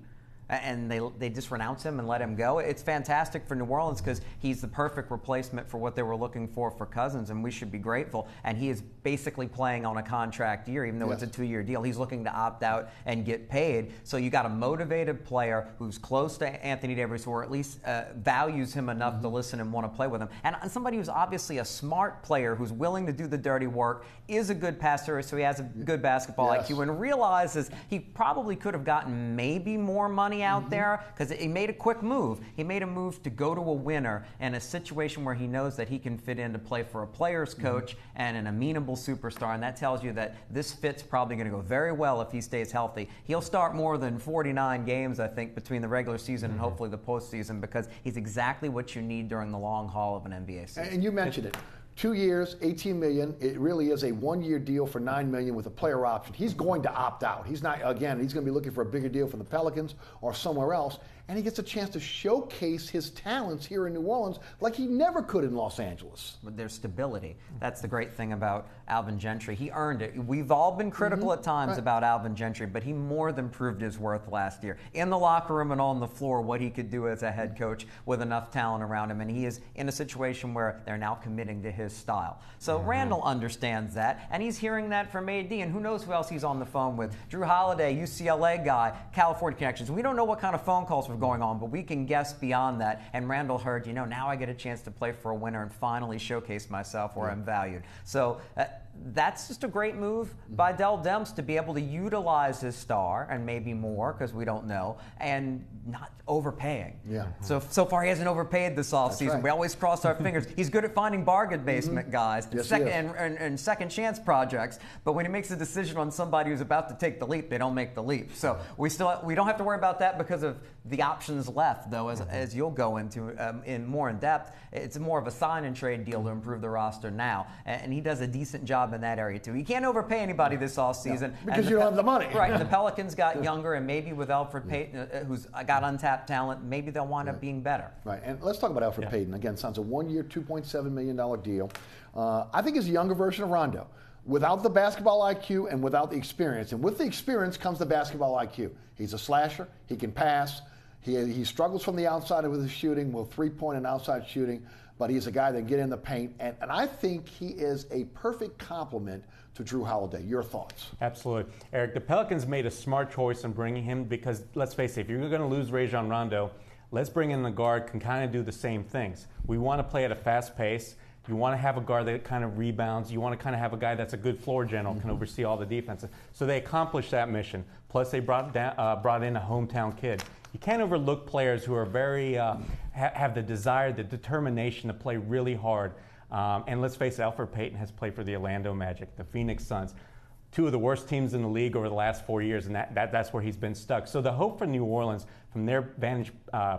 And they just renounce him and let him go. It's fantastic for New Orleans because he's the perfect replacement for what they were looking for Cousins, and we should be grateful. And he is basically playing on a contract year, even though it's a 2-year deal. He's looking to opt out and get paid. So you got a motivated player who's close to Anthony Davis, or at least values him enough to listen and want to play with him. And somebody who's obviously a smart player who's willing to do the dirty work, is a good passer, so he has a good basketball IQ, and realizes he probably could have gotten maybe more money out there, because he made a quick move. He made a move to go to a winner in a situation where he knows that he can fit in to play for a player's coach and an amenable superstar, and that tells you that this fit's probably going to go very well if he stays healthy. He'll start more than 49 games, I think, between the regular season and hopefully the postseason, because he's exactly what you need during the long haul of an NBA season. And you mentioned it. 2 years, $18 million. It really is a 1-year deal for $9 million with a player option. He's going to opt out. He's not, again, he's going to be looking for a bigger deal from the Pelicans or somewhere else. And he gets a chance to showcase his talents here in New Orleans like he never could in Los Angeles. But there's stability. That's the great thing about Alvin Gentry. He earned it. We've all been critical at times about Alvin Gentry, but he more than proved his worth last year. In the locker room and on the floor, what he could do as a head coach with enough talent around him. And he is in a situation where they're now committing to his style. So Randle understands that, and he's hearing that from AD. And who knows who else he's on the phone with. Drew Holiday, UCLA guy, California connections. We don't know what kind of phone calls were going on, but we can guess beyond that. And Randle heard, now I get a chance to play for a winner and finally showcase myself where I'm valued. So that's just a great move by Dell Demps to be able to utilize his star, and maybe more because we don't know, and not overpaying. So far he hasn't overpaid this offseason. Right. We always cross our fingers. He's good at finding bargain basement guys and second chance projects, but when he makes a decision on somebody who's about to take the leap, they don't make the leap. So we don't have to worry about that because of the options left, though, as you'll go into in more in depth. It's more of a sign and trade deal to improve the roster now, and he does a decent job in that area too. He can't overpay anybody this offseason because you don't have the money. Right. And the Pelicans got younger, and maybe with Elfrid Payton, who's got untapped talent, maybe they'll wind up being better. Right. And let's talk about Elfrid Payton again. Sounds a 1-year, $2.7 million deal. I think he's a younger version of Rondo, without the basketball IQ and without the experience. And with the experience comes the basketball IQ. He's a slasher. He can pass. He struggles from the outside with his shooting, with 3-point and outside shooting. but he's a guy that can get in the paint, and I think he is a perfect complement to Drew Holiday. Your thoughts? Absolutely. Eric, the Pelicans made a smart choice in bringing him because, let's face it, if you're going to lose Rajon Rondo, let's bring in the guard can kind of do the same things. We want to play at a fast pace. You want to have a guard that kind of rebounds. You want to kind of have a guy that's a good floor general, can oversee all the defenses. So they accomplished that mission. Plus, they brought in a hometown kid. You can't overlook players who are very have the desire, the determination to play really hard. And let's face it, Elfrid Payton has played for the Orlando Magic, the Phoenix Suns, two of the worst teams in the league over the last 4 years, and that's where he's been stuck. So the hope for New Orleans, from their vantage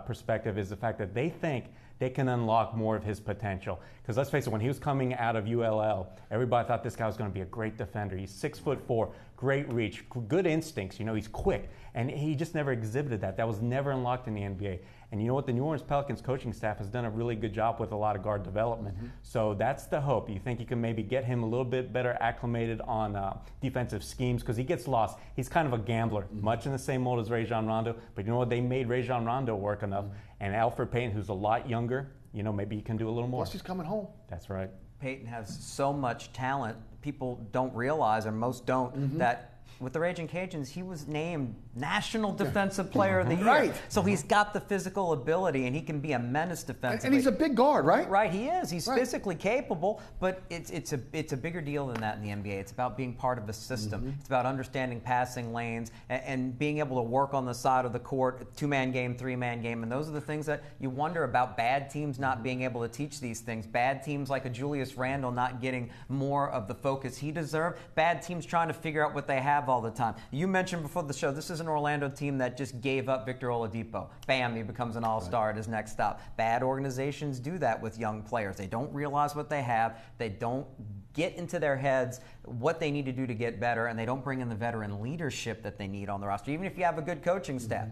perspective, is the fact that they think they can unlock more of his potential. Because let's face it, when he was coming out of ULL, everybody thought this guy was going to be a great defender. He's 6'4", great reach, good instincts. You know, he's quick, and he just never exhibited that. That was never unlocked in the NBA. And you know what? The New Orleans Pelicans coaching staff has done a really good job with a lot of guard development. So that's the hope. You think you can maybe get him a little bit better acclimated on defensive schemes, because he gets lost. He's kind of a gambler, much in the same mold as Rajon Rondo. But you know what? They made Rajon Rondo work enough. And Elfrid Payton, who's a lot younger, you know, maybe he can do a little more. Plus, he's coming home. That's right. Payton has so much talent, people don't realize, or most don't, that with the Raging Cajuns, he was named National Defensive Player of the Year. Right. So he's got the physical ability, and he can be a menace defensively. And he's a big guard, right? Right, he is. He's physically capable, but it's a bigger deal than that in the NBA. It's about being part of a system. It's about understanding passing lanes and being able to work on the side of the court, two-man game, three-man game, and those are the things that you wonder about bad teams not being able to teach these things. Bad teams like a Julius Randle not getting more of the focus he deserved. Bad teams trying to figure out what they have all the time. You mentioned before the show, this is an Orlando team that just gave up Victor Oladipo. Bam, he becomes an all-star at his next stop. Bad organizations do that with young players. They don't realize what they have. They don't get into their heads what they need to do to get better, and they don't bring in the veteran leadership that they need on the roster. Even if you have a good coaching staff,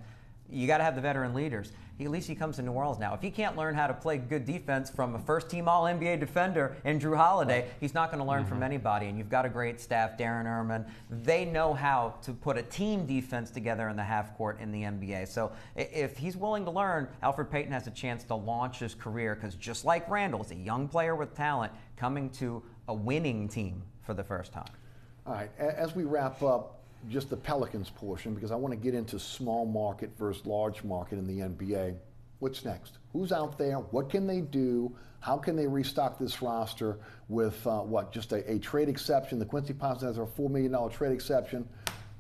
you got to have the veteran leaders. At least he comes to New Orleans now. If he can't learn how to play good defense from a first-team All-NBA defender in Drew Holiday, he's not going to learn from anybody. And you've got a great staff, Darren Erman. They know how to put a team defense together in the half court in the NBA. So if he's willing to learn, Elfrid Payton has a chance to launch his career, because just like Randle, he's a young player with talent coming to a winning team for the first time. All right, as we wrap up just the Pelicans portion, because I want to get into small market versus large market in the NBA. What's next? Who's out there? What can they do? How can they restock this roster with just a trade exception? The Quincy Ponce has a $4 million trade exception.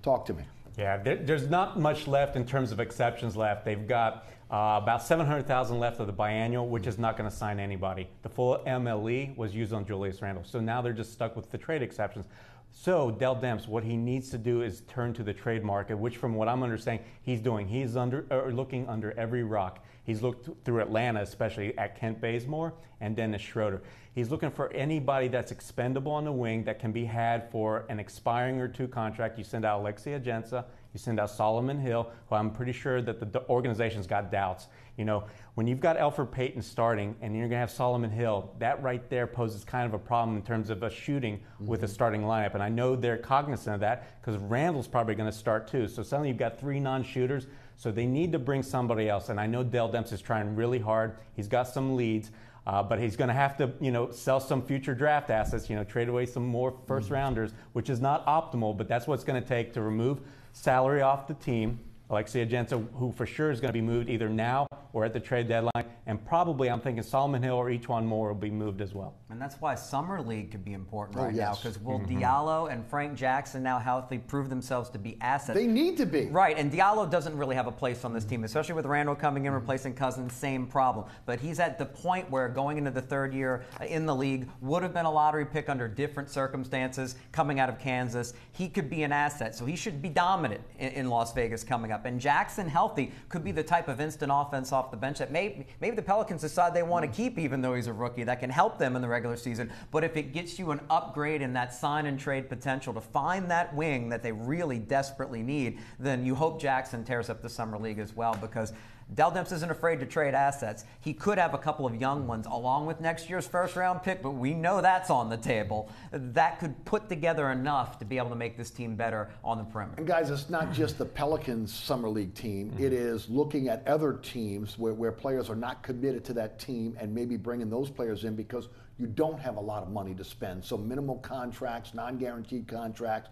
Talk to me. Yeah, there's not much left in terms of exceptions left. They've got about $700,000 left of the biannual, which is not going to sign anybody. The full MLE was used on Julius Randle, so now they're just stuck with the trade exceptions. So Dell Demps, what he needs to do is turn to the trade market, which from what I'm understanding, he's doing. He's looking under every rock. He's looked through Atlanta, especially at Kent Bazemore and Dennis Schroeder. He's looking for anybody that's expendable on the wing that can be had for an expiring or two contract. You send out Alexei Agenza, you send out Solomon Hill, who I'm pretty sure that the organization's got doubts. You know, when you've got Elfrid Payton starting and you're going to have Solomon Hill, that right there poses kind of a problem in terms of a shooting with a starting lineup. And I know they're cognizant of that, because Randall's probably going to start too. So suddenly you've got three non-shooters. So they need to bring somebody else. And I know Dell Demps is trying really hard. He's got some leads. But he's going to have to, sell some future draft assets, trade away some more first rounders, which is not optimal, but that's what it's going to take to remove salary off the team. Alexei Agenza, who for sure is going to be moved either now or at the trade deadline, and probably I'm thinking Solomon Hill or each one more will be moved as well. And that's why Summer League could be important now, yes. because will Diallo and Frank Jackson, now healthy, prove themselves to be assets? They need to be. Right, and Diallo doesn't really have a place on this team, especially with Randle coming in, replacing Cousins, same problem. But he's at the point where going into the third year in the league would have been a lottery pick under different circumstances, coming out of Kansas. He could be an asset, so he should be dominant in Las Vegas coming up. And Jackson, healthy, could be the type of instant offense off the bench that maybe the Pelicans decide they want to keep, even though he's a rookie, that can help them in the regular season. But if it gets you an upgrade in that sign and trade potential to find that wing that they really desperately need, then you hope Jackson tears up the Summer League as well, because Dell Demps isn't afraid to trade assets. He could have a couple of young ones along with next year's first-round pick, but we know that's on the table. That could put together enough to be able to make this team better on the perimeter. And guys, it's not just the Pelicans Summer League team. It is looking at other teams where players are not committed to that team and maybe bringing those players in because you don't have a lot of money to spend. So minimal contracts, non-guaranteed contracts,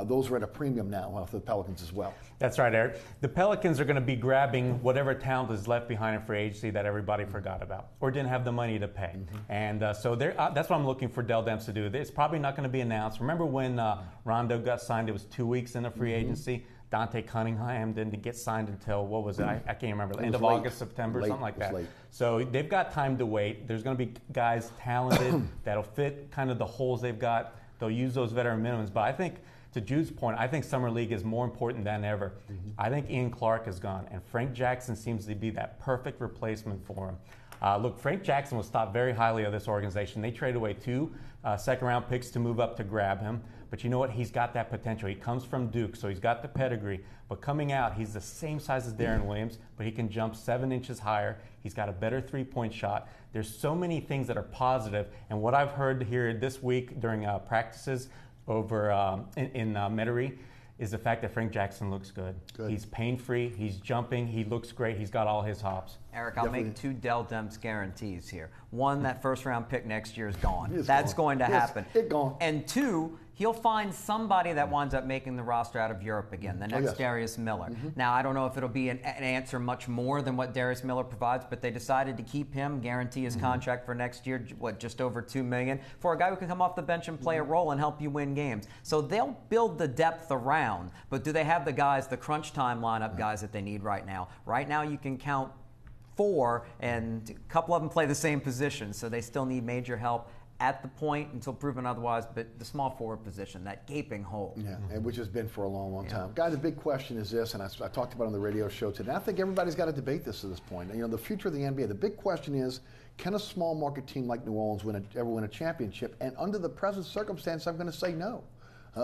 those are at a premium now for the Pelicans as well. That's right, Eric. The Pelicans are going to be grabbing whatever talent is left behind in free agency that everybody forgot about or didn't have the money to pay. And so that's what I'm looking for Dell Demps to do. It's probably not going to be announced. Remember when Rondo got signed, it was 2 weeks into free agency? Dante Cunningham didn't get signed until, what was it? I can't remember. End of August, September, something like that. So they've got time to wait. There's going to be guys talented that'll fit kind of the holes they've got. They'll use those veteran minimums. But I think, to Jude's point, I think Summer League is more important than ever. I think Ian Clark is gone, and Frank Jackson seems to be that perfect replacement for him. Look, Frank Jackson was thought very highly of this organization. They traded away 2 second-round picks to move up to grab him. But you know what? He's got that potential. He comes from Duke, so he's got the pedigree. But coming out, he's the same size as Darren Williams, but he can jump 7 inches higher. He's got a better three-point shot. There's so many things that are positive. And what I've heard here this week during practices over in Metairie is the fact that Frank Jackson looks good. He's pain-free. He's jumping. He looks great. He's got all his hops. Eric, I'll make 2 Dell Demps guarantees here. 1, that first-round pick next year is gone. That's going to happen. It's gone. And 2, he'll find somebody that winds up making the roster out of Europe again, the next Darius Miller. Now, I don't know if it'll be an answer much more than what Darius Miller provides, but they decided to keep him, guarantee his contract for next year, just over $2 million, for a guy who can come off the bench and play a role and help you win games. So they'll build the depth around, but do they have the guys, the crunch time lineup guys that they need right now? Right now, you can count 4, and a couple of them play the same position, so they still need major help at the point until proven otherwise, but the small forward position, that gaping hole. Yeah, and which has been for a long, long time. Guys, the big question is this, and I talked about it on the radio show today. I think everybody's got to debate this at this point. You know, the future of the NBA, the big question is, can a small market team like New Orleans ever win a championship? And under the present circumstance, I'm going to say no.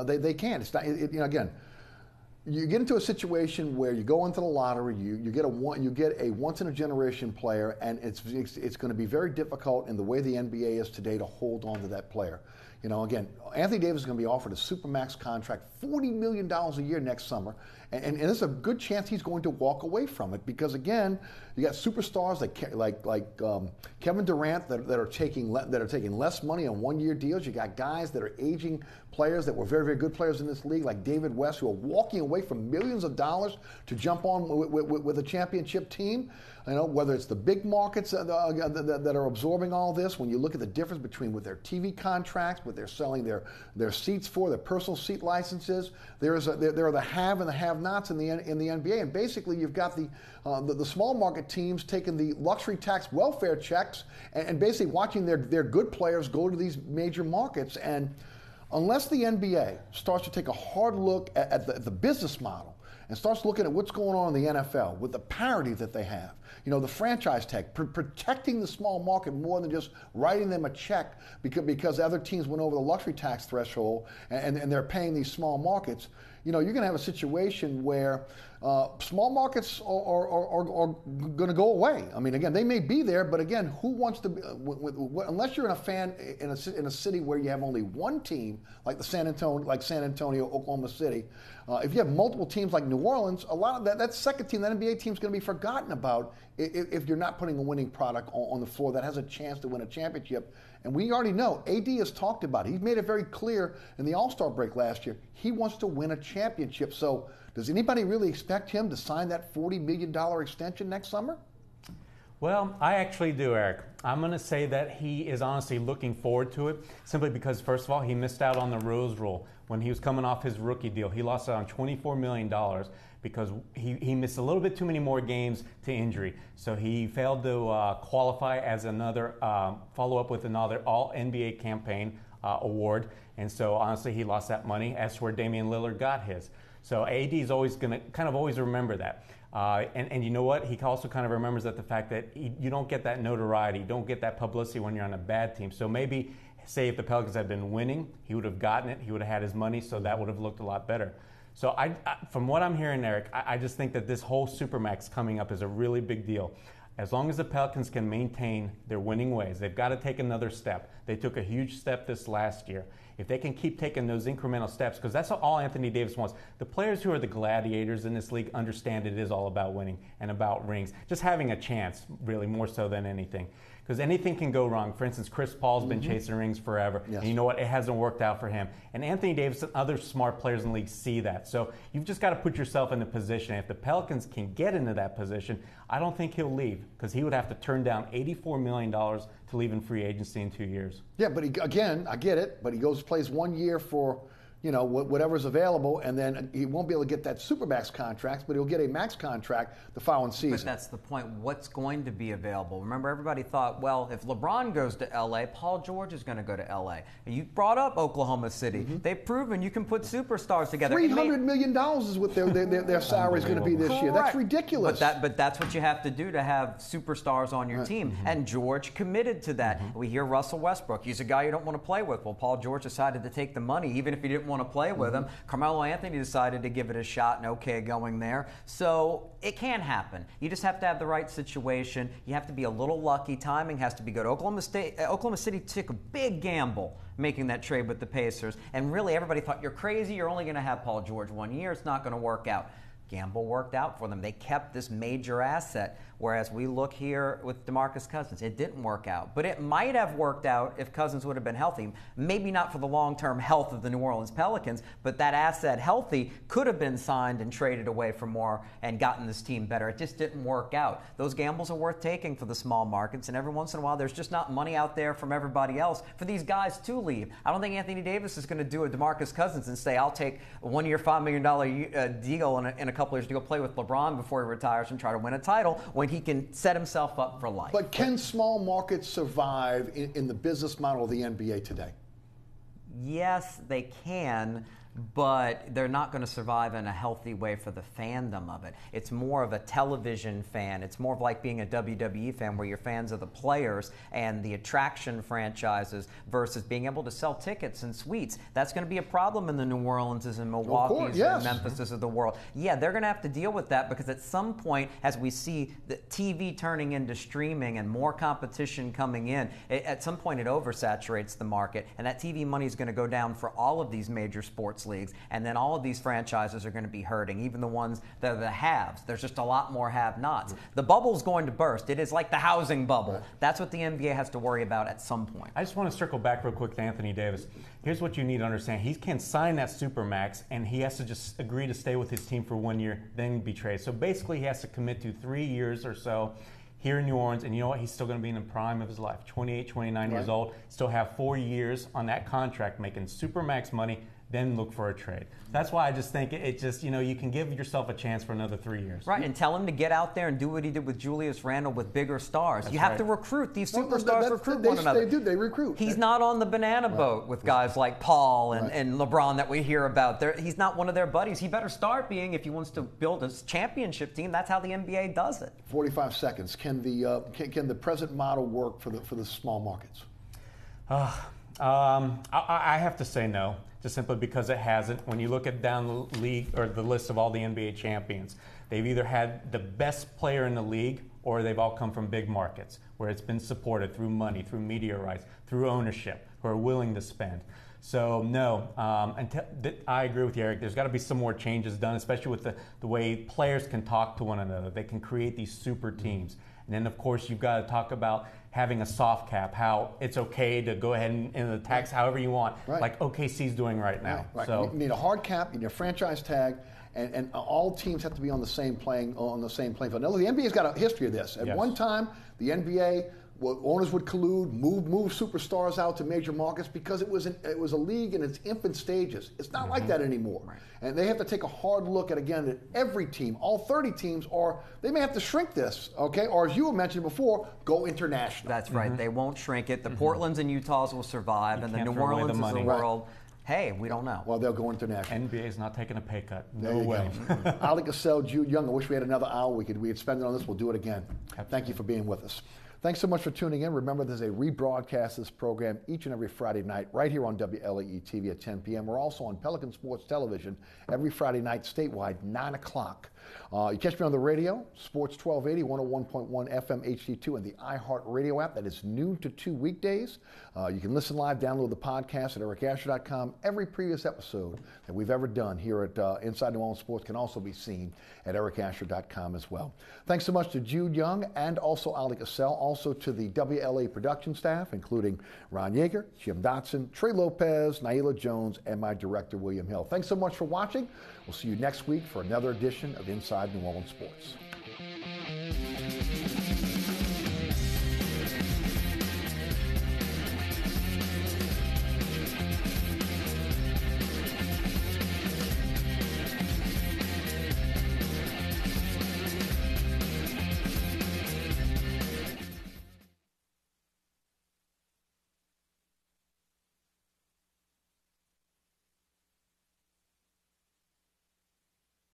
They can't. It's not, you know, again, you get into a situation where you go into the lottery, you get a once in a generation player, and it's going to be very difficult in the way the NBA is today to hold on to that player. You know, again, Anthony Davis is going to be offered a supermax contract, $40 million a year next summer, and there's a good chance he's going to walk away from it because, again, you got superstars like Kevin Durant that are taking less money on one-year deals. You got guys that are aging players that were very, very good players in this league, like David West, who are walking away from millions of dollars to jump on with a championship team. You know, whether it's the big markets that are absorbing all this, when you look at the difference between with their TV contracts, what they're selling their seats for, their personal seat licenses, there are the have and the have-nots in the NBA, and basically you've got the small market teams taking the luxury tax welfare checks and basically watching their good players go to these major markets. And unless the NBA starts to take a hard look at the business model and starts looking at what's going on in the NFL with the parity that they have, you know, the franchise tag, protecting the small market more than just writing them a check because other teams went over the luxury tax threshold and they're paying these small markets, you know, you're going to have a situation where small markets are going to go away. I mean, again, they may be there, but again, who wants to be, unless you're a fan in a city where you have only one team, like San Antonio, Oklahoma City, if you have multiple teams like New Orleans, a lot of that second team, that NBA team is going to be forgotten about if you're not putting a winning product on the floor that has a chance to win a championship. And we already know, AD has talked about it. He's made it very clear in the All-Star break last year. He wants to win a championship. So does anybody really expect him to sign that $40 million extension next summer? Well, I actually do, Eric. I'm going to say that he is honestly looking forward to it simply because, first of all, he missed out on the Rose Rule. When he was coming off his rookie deal, he lost out on $24 million because he missed a little bit too many more games to injury. So he failed to qualify as another follow-up with another All-NBA campaign award. And so, honestly, he lost that money. As to where Damian Lillard got his. So AD is always going to kind of always remember that. And you know what? He also kind of remembers that the fact that you don't get that notoriety, you don't get that publicity when you're on a bad team. So maybe, say if the Pelicans had been winning, he would have gotten it, he would have had his money, so that would have looked a lot better. So from what I'm hearing, Eric, I just think that this whole Supermax coming up is a really big deal. As long as the Pelicans can maintain their winning ways, they've got to take another step. They took a huge step this last year. If they can keep taking those incremental steps, because that's all Anthony Davis wants. The players who are the gladiators in this league understand it is all about winning and about rings. Just having a chance, really, more so than anything. Because anything can go wrong. For instance, Chris Paul's been chasing rings forever. Yes. And you know what? It hasn't worked out for him. And Anthony Davis and other smart players in the league see that. So you've just got to put yourself in a position. If the Pelicans can get into that position, I don't think he'll leave, because he would have to turn down $84 million to leave in free agency in 2 years. Yeah, but again, I get it, but he goes plays 1 year for, whatever's available, and then he won't be able to get that Supermax contract, but he'll get a max contract the following season. But that's the point. What's going to be available? Remember, everybody thought, well, if LeBron goes to L.A., Paul George is going to go to L.A. You brought up Oklahoma City. They've proven you can put superstars together. $300 million is what their salary is going to be this year. That's ridiculous. But that's what you have to do to have superstars on your team. And George committed to that. We hear Russell Westbrook. He's a guy you don't want to play with. Well, Paul George decided to take the money, even if he didn't want to play with him. Carmelo Anthony decided to give it a shot, and okay going there. So it can happen. You just have to have the right situation. You have to be a little lucky. Timing has to be good. Oklahoma City took a big gamble making that trade with the Pacers, and really everybody thought, you're crazy, you're only going to have Paul George 1 year, it's not going to work out. Gamble worked out for them. They kept this major asset, whereas we look here with DeMarcus Cousins. It didn't work out, but it might have worked out if Cousins would have been healthy. Maybe not for the long-term health of the New Orleans Pelicans, but that asset healthy could have been signed and traded away for more and gotten this team better. It just didn't work out. Those gambles are worth taking for the small markets, and every once in a while there's just not money out there from everybody else for these guys to leave. I don't think Anthony Davis is going to do a DeMarcus Cousins and say, I'll take a 1 year, $5 million deal in a couple years to go play with LeBron before he retires and try to win a title, when he can set himself up for life. But can small markets survive in the business model of the NBA today? Yes, they can, but they're not going to survive in a healthy way for the fandom of it. It's more of a television fan. It's more of like being a WWE fan, where you're fans of the players and the attraction franchises versus being able to sell tickets and suites. That's going to be a problem in the New Orleanses and Milwaukee's and Memphises of the world. Yeah, they're going to have to deal with that, because at some point, as we see the TV turning into streaming and more competition coming in, at some point it oversaturates the market, and that TV money is going to go down for all of these major sports leagues, and then all of these franchises are going to be hurting, even the ones that are the haves. There's just a lot more have-nots. The bubble's going to burst. It is like the housing bubble. That's what the NBA has to worry about at some point. I just want to circle back real quick to Anthony Davis. Here's what you need to understand. He can sign that Supermax, and he has to just agree to stay with his team for 1 year, then be traded. So basically he has to commit to 3 years or so here in New Orleans, and you know what? He's still going to be in the prime of his life, 28, 29 years old, still have 4 years on that contract, making Supermax money, then look for a trade. That's why I just think it just, you can give yourself a chance for another 3 years. Right, and tell him to get out there and do what he did with Julius Randle with bigger stars. That's you have to recruit. These superstars recruit one another. They recruit. He's not on the banana boat with guys like Paul and LeBron that we hear about. He's not one of their buddies. He better start being, if he wants to build a championship team. That's how the NBA does it. 45 seconds. Can the present model work for the small markets? I have to say no, just simply because it hasn't. When you look at down the league or the list of all the NBA champions, they've either had the best player in the league, or they've all come from big markets where it's been supported through money, through media rights, through ownership, who are willing to spend. So no, I agree with you, Eric. There's got to be some more changes done, especially with the way players can talk to one another. They can create these super teams. And then, of course, you've got to talk about having a soft cap, how it's okay to go ahead and tax however you want, like OKC's doing right now. Right. So you need a hard cap, you need a franchise tag, and all teams have to be on the same playing field. Now, the NBA's got a history of this. At one time, the NBA, owners would collude, move superstars out to major markets, because it was a league in its infant stages. It's not like that anymore. Right. And they have to take a hard look at, again, at every team, all 30 teams, or they may have to shrink this, okay? Or as you mentioned before, go international. That's right. They won't shrink it. The Portlands and Utahs will survive, and the New Orleans of the world. Hey, we don't know. Well, they'll go international. NBA's not taking a pay cut. No way. Oleh, Kosel, Jude Young. I wish we had another hour. We could spend it on this. We'll do it again. Absolutely. Thank you for being with us. Thanks so much for tuning in. Remember, there's a rebroadcast of this program each and every Friday night right here on WLAE-TV at 10 p.m. We're also on Pelican Sports Television every Friday night statewide, 9 o'clock. You catch me on the radio, Sports 1280, 101.1 FM HD2, and the iHeart Radio app. That is noon to 2 weekdays. You can listen live, download the podcast at ericasher.com. Every previous episode that we've ever done here at Inside New Orleans Sports can also be seen at ericasher.com as well. Thanks so much to Jude Young and also Ali Kosel, also to the WLA production staff, including Ron Yeager, Jim Dotson, Trey Lopez, Naila Jones, and my director, William Hill. Thanks so much for watching. We'll see you next week for another edition of Inside New Orleans Sports.